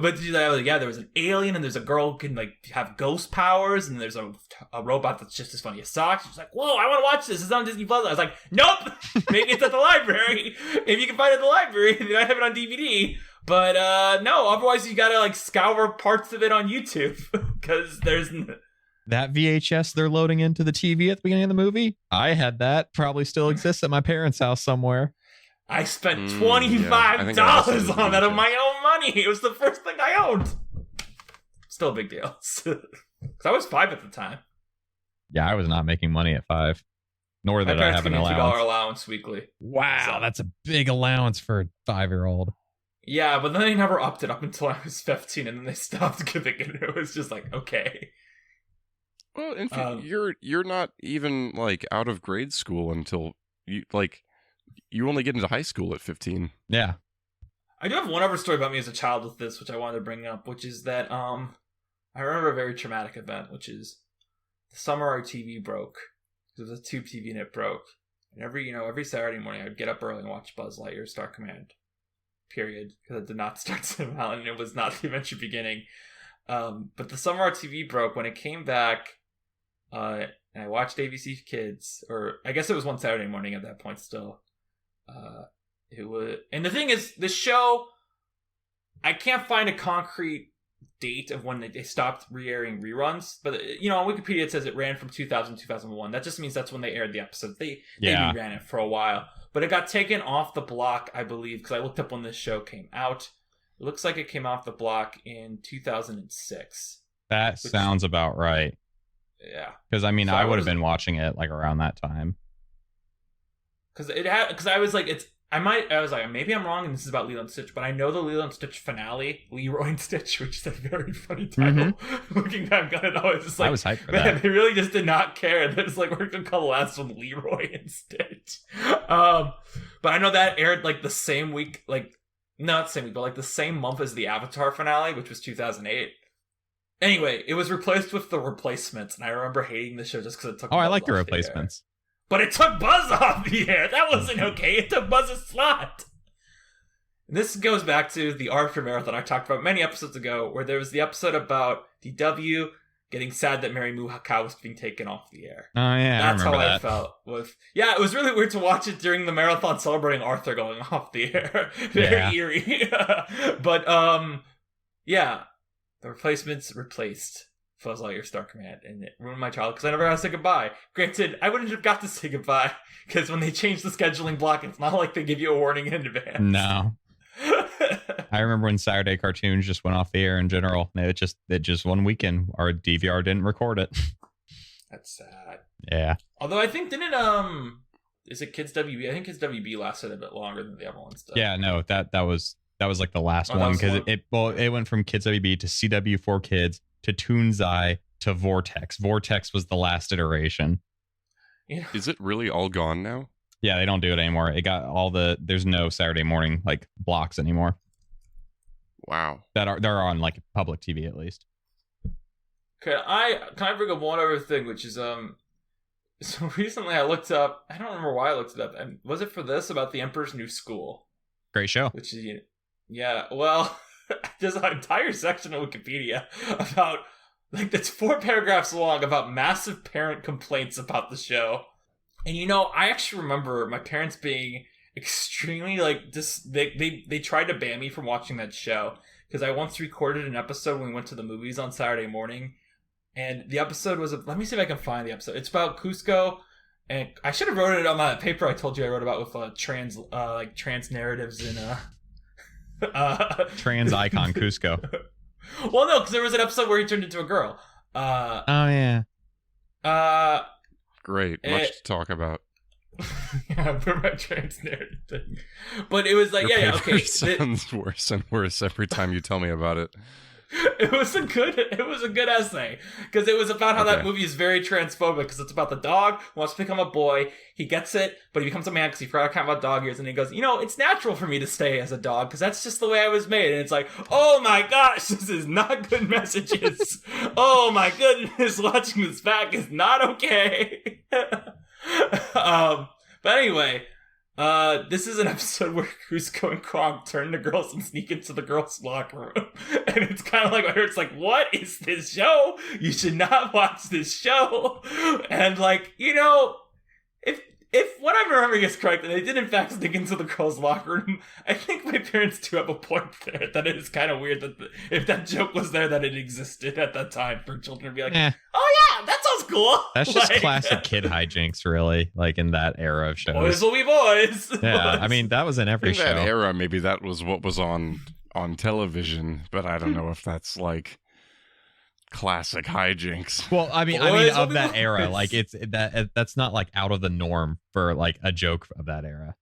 But she's like, "Yeah, there was an alien, and there's a girl who can like have ghost powers, and there's a robot that's just as funny as socks." She's like, "Whoa, I want to watch this. It's on Disney Plus." I was like, "Nope. Maybe it's at the library. If you can find it at the library, they might have it on DVD." But no, otherwise you gotta like scour parts of it on YouTube because there's that VHS they're loading into the TV at the beginning of the movie. I had that. Probably still exists at my parents' house somewhere. I spent $25 on that of my own money. It was the first thing I owned. Still a big deal. Because I was 5 at the time. Yeah, I was not making money at 5. Nor did I have an allowance. $2 allowance weekly. Wow, that's a big allowance for a 5-year-old. Yeah, but then they never upped it up until I was 15, and then they stopped giving it. It was just like, okay. Well, in fact, you're not even like out of grade school until you only get into high school at 15. Yeah. I do have one other story about me as a child with this, which I wanted to bring up, which is that I remember a very traumatic event, which is the summer our TV broke. It was a tube TV and it broke. And every Saturday morning I'd get up early and watch Buzz Lightyear Star Command. Period, because it did not start somehow, and it was not the adventure beginning. But the summer our TV broke, when it came back, and I watched ABC Kids, or I guess it was one Saturday morning at that point still. It was, and the thing is, the show, I can't find a concrete date of when they stopped re-airing reruns, but you know, on Wikipedia it says it ran from 2000 to 2001. That just means that's when they aired the episodes. They re-ran it for a while. But it got taken off the block, I believe, because I looked up when this show came out. It looks like it came off the block in 2006. That sounds about right. Yeah. Because, I mean, so I would have been watching it, like, around that time. Because I was like, maybe I'm wrong and this is about Lilo and Stitch, but I know the Lilo and Stitch finale, Leroy and Stitch, which is a very funny title. Looking back on it, I was just like, I was hyped for man, that. they really just did not care. They're just like, we're going to call the last one Leroy and Stitch. But I know that aired like the same week, like, not the same week, but like the same month as the Avatar finale, which was 2008. Anyway, it was replaced with The Replacements, and I remember hating the show just because it took I like The Replacements. But it took Buzz off the air. That wasn't okay. It took Buzz's slot. And this goes back to the Arthur Marathon I talked about many episodes ago, where there was the episode about DW getting sad that Mary Moo Cow was being taken off the air. Oh, yeah, That's how I I felt. Yeah, it was really weird to watch it during the marathon celebrating Arthur going off the air. Very eerie. But, yeah. The Replacements replaced Buzz Lightyear Star Command, and it ruined my childhood because I never got to say goodbye. Granted, I wouldn't have got to say goodbye because when they changed the scheduling block, it's not like they give you a warning in advance. No. I remember when Saturday cartoons just went off the air in general. It just one weekend our DVR didn't record it. That's sad. Yeah. Although I think didn't is it Kids WB? I think Kids WB lasted a bit longer than the other ones did. Yeah, no, that was like the last one because it went from Kids WB to CW4 Kids to Toonzai to Vortex. Vortex was the last iteration. Yeah. Is it really all gone now? Yeah, they don't do it anymore. It got there's no Saturday morning like blocks anymore. Wow. They're on like public TV at least. Can I bring up one other thing, which is so recently I looked up, I don't remember why I looked it up, and was it for this about the Emperor's New School? Great show. Which is, yeah, well, there's an entire section of Wikipedia about, like, that's 4 paragraphs long about massive parent complaints about the show. And I actually remember my parents being extremely, like, they tried to ban me from watching that show, because I once recorded an episode when we went to the movies on Saturday morning. And the episode was, let me see if I can find the episode. It's about Cusco, and I should have wrote it on that paper I told you I wrote about with trans narratives in trans icon Cusco. Well, no, because there was an episode where he turned into a girl. Oh yeah. Great, much to talk about. Yeah, for my trans narrative thing. But it was like, Your okay. Sounds worse and worse every time you tell me about it. It was a good essay, because it was about how that movie is very transphobic, because it's about the dog who wants to become a boy. He gets it, but he becomes a man because he forgot kind of about dog years, and he goes, it's natural for me to stay as a dog because that's just the way I was made. And it's like, oh my gosh, this is not good messages. Oh my goodness, watching this back is not okay. But anyway, this is an episode where Cusco and Kronk turn to girls and sneak into the girls' locker room. And it's kind of like, it's like, what is this show? You should not watch this show. And like, if what I'm remembering is correct, and they did in fact sneak into the girls' locker room, I think my parents do have a point there, that it is kind of weird that if that joke was there, that it existed at that time for children to be like, oh yeah, that sounds cool. That's just classic kid hijinks, really, like in that era of shows. Boys will be boys. Yeah, I mean, that was in every show. In that era, maybe that was what was on television, but I don't know if that's like classic hijinks. Well, I mean of that era, like it's that's not like out of the norm for like a joke of that era.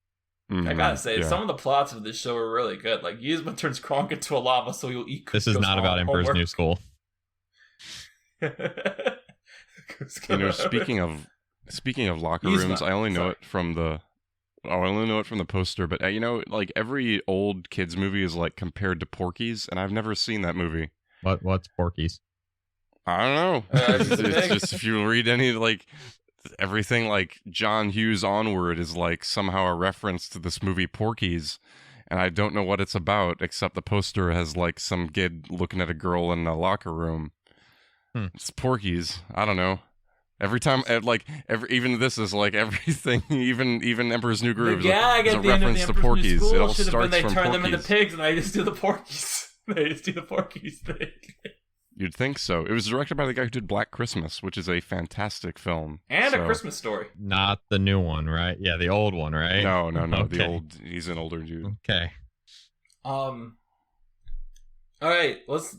I gotta say, some of the plots of this show are really good. Like, Yzma turns Kronk into a lava, so he'll eat. This is not about Emperor's New School. Speaking of locker rooms, I only know it from the poster. But like every old kids movie is like compared to Porky's, and I've never seen that movie. What's Porky's? I don't know. It's just if you read any like everything like John Hughes onward is like somehow a reference to this movie Porky's, and I don't know what it's about except the poster has like some kid looking at a girl in a locker room. It's Porky's. I don't know. Every time, even this is like everything. Even Emperor's New Groove is a reference to Porky's. It all starts from They turn Porky's. them into pigs, and I just do the Porky's. They just do the Porky's thing. You'd think so. It was directed by the guy who did Black Christmas, which is a fantastic film. And A Christmas Story. Not the new one, right? Yeah, the old one, right? No. Okay. The old. He's an older dude. Okay. All right. Let's.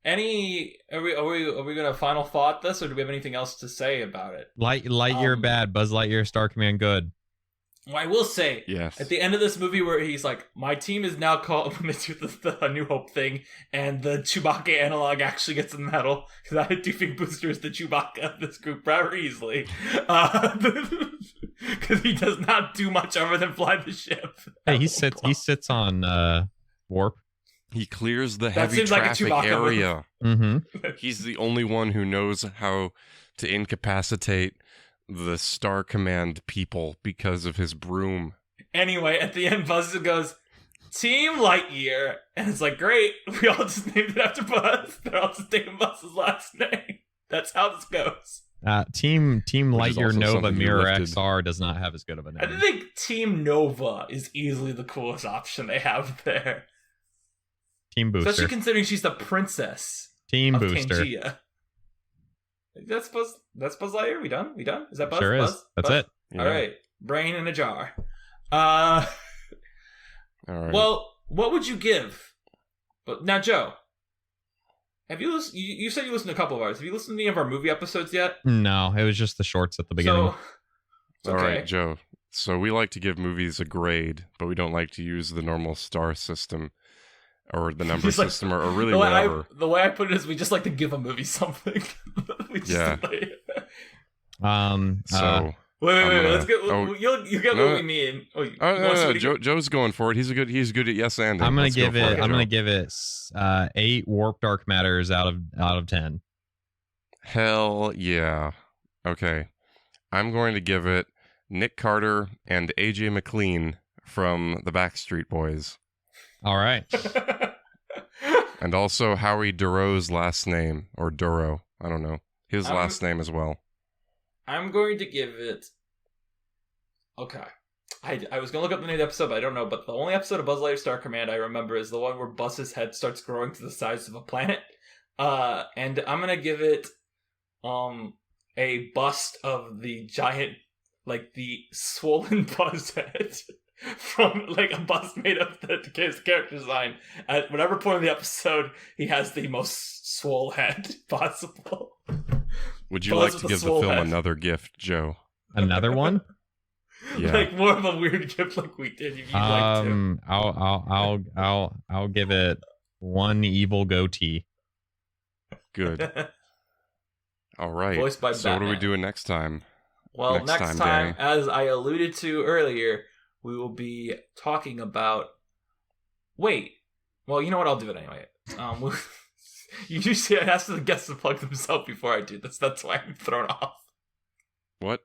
Are we gonna final thought this, or do we have anything else to say about it? Lightyear bad, Buzz Lightyear Star Command good. Well, I will say, yes. At the end of this movie where he's like, my team is now called, when they do the New Hope thing, and the Chewbacca analog actually gets a medal, because I do think Booster is the Chewbacca of this group rather easily. Because he does not do much other than fly the ship. Hey, he sits on warp. He clears the heavy traffic area. Mm-hmm. He's the only one who knows how to incapacitate the Star Command people because of his broom. Anyway, at the end, Buzz goes, Team Lightyear. And it's like, great, we all just named it after Buzz. They're all just taking Buzz's last name. That's how this goes. Team Lightyear Nova Mirror XR does not have as good of a name. I think Team Nova is easily the coolest option they have there. Team Booster. Especially considering she's the princess Team of Booster. Tangia. That's Buzz Lightyear? We done? Is that Buzz? Sure is. That's it. Yeah. All right. Brain in a jar. All right. Well, what would you give? But now, Joe, have you listened? You said you listened to a couple of ours. Have you listened to any of our movie episodes yet? No, it was just the shorts at the beginning. So, All okay. right, Joe. So we like to give movies a grade, but we don't like to use the normal star system or the number Just like- system or really the way whatever. the way I put it is, we just like to give a movie something. We just Yeah. like- So Wait. I'm gonna- Let's get. oh, You get no, what we mean. Oh, you oh, want no, to see no, what he- Joe's going for it. He's good at yes and. I'm gonna Let's go give for it. I'm Joe. gonna give it 8 warp dark matters out of 10. Hell yeah. Okay. I'm going to give it Nick Carter and AJ McLean from the Backstreet Boys. All right. And also Howie Duro's last name, or Duro. I don't know. His last name as well. I'm going to give it. Okay. I was going to look up the name of the episode, but I don't know. But the only episode of Buzz Lightyear Star Command I remember is the one where Buzz's head starts growing to the size of a planet. And I'm going to give it a bust of the giant, like the swollen Buzz head from like a bust made of his character design. At whatever point in the episode, he has the most swole head possible. Would you Buzz like with to the give the swole film head. another gift, Joe? Another one. Yeah. Like more of a weird gift, like we did. If you'd like to. I'll give it 1 evil goatee. Good. All right. Voiced by so what are we Batman. doing next time? Well, next next time, time, Danny? as I alluded to earlier, we will be talking about. Wait. Well, you know what? I'll do it anyway. You usually ask the guests to plug themselves before I do this. That's why I'm thrown off. What?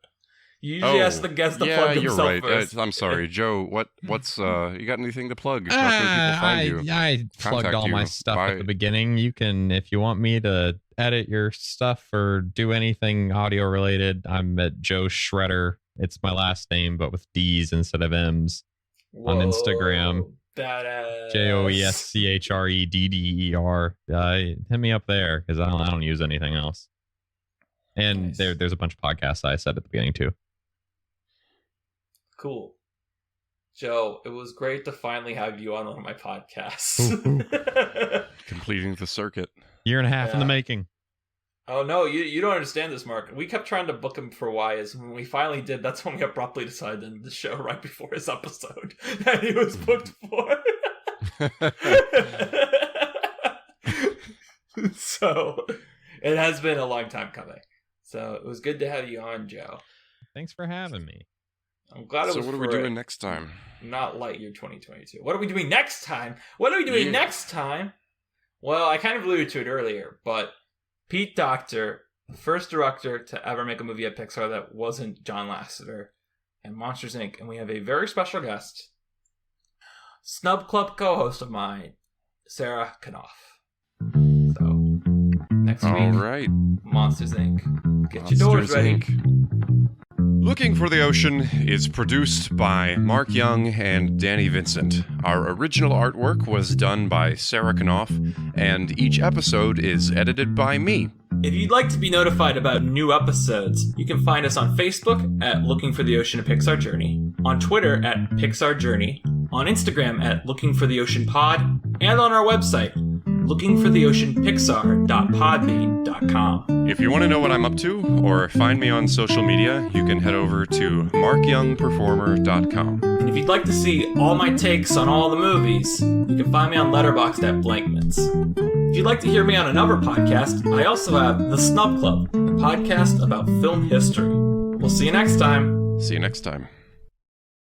You usually ask the guests to plug you're themselves right. first. I'm sorry, Joe. What's you got anything to plug? How can people find you? I plugged Contact all my you stuff by- at the beginning. You can, if you want me to edit your stuff or do anything audio related, I'm at Joe Shredder. It's my last name, but with D's instead of M's. On Instagram. Badass. JoeSchredder. Hit me up there because I don't use anything else. And Nice. there's a bunch of podcasts I said at the beginning too. Cool. Joe, it was great to finally have you on one of my podcasts. Completing the circuit. Year and a half in the Yeah. making. Oh no, you don't understand this, Mark. We kept trying to book him for Wise. When we finally did, that's when we abruptly decided to end the show right before his episode that he was booked for. So it has been a long time coming. So it was good to have you on, Joe. Thanks for having me. I'm glad it So was what are we for doing next time? not Lightyear 2022. What are we doing next time? What are we doing Yeah. next time? Well, I kind of alluded to it earlier, but Pete Docter, the first director to ever make a movie at Pixar that wasn't John Lasseter, and Monsters Inc. And we have a very special guest, Snub Club co-host of mine, Sarah Knopf. So, next All week, right. Monsters Inc. Get your doors Monsters, ready. Inc. Looking for the Ocean is produced by Mark Young and Danny Vincent. Our original artwork was done by Sarah Knopf, and each episode is edited by me. If you'd like to be notified about new episodes, you can find us on Facebook at Looking for the Ocean: A Pixar Journey, on Twitter at Pixar Journey, on Instagram at Looking for the Ocean Pod, and on our website, lookingfortheoceanpixar.podbean.com. If you want to know what I'm up to, or find me on social media, you can head over to markyoungperformer.com. And if you'd like to see all my takes on all the movies, you can find me on Letterboxd at Blankmans. If you'd like to hear me on another podcast, I also have The Snub Club, a podcast about film history. We'll see you next time. See you next time.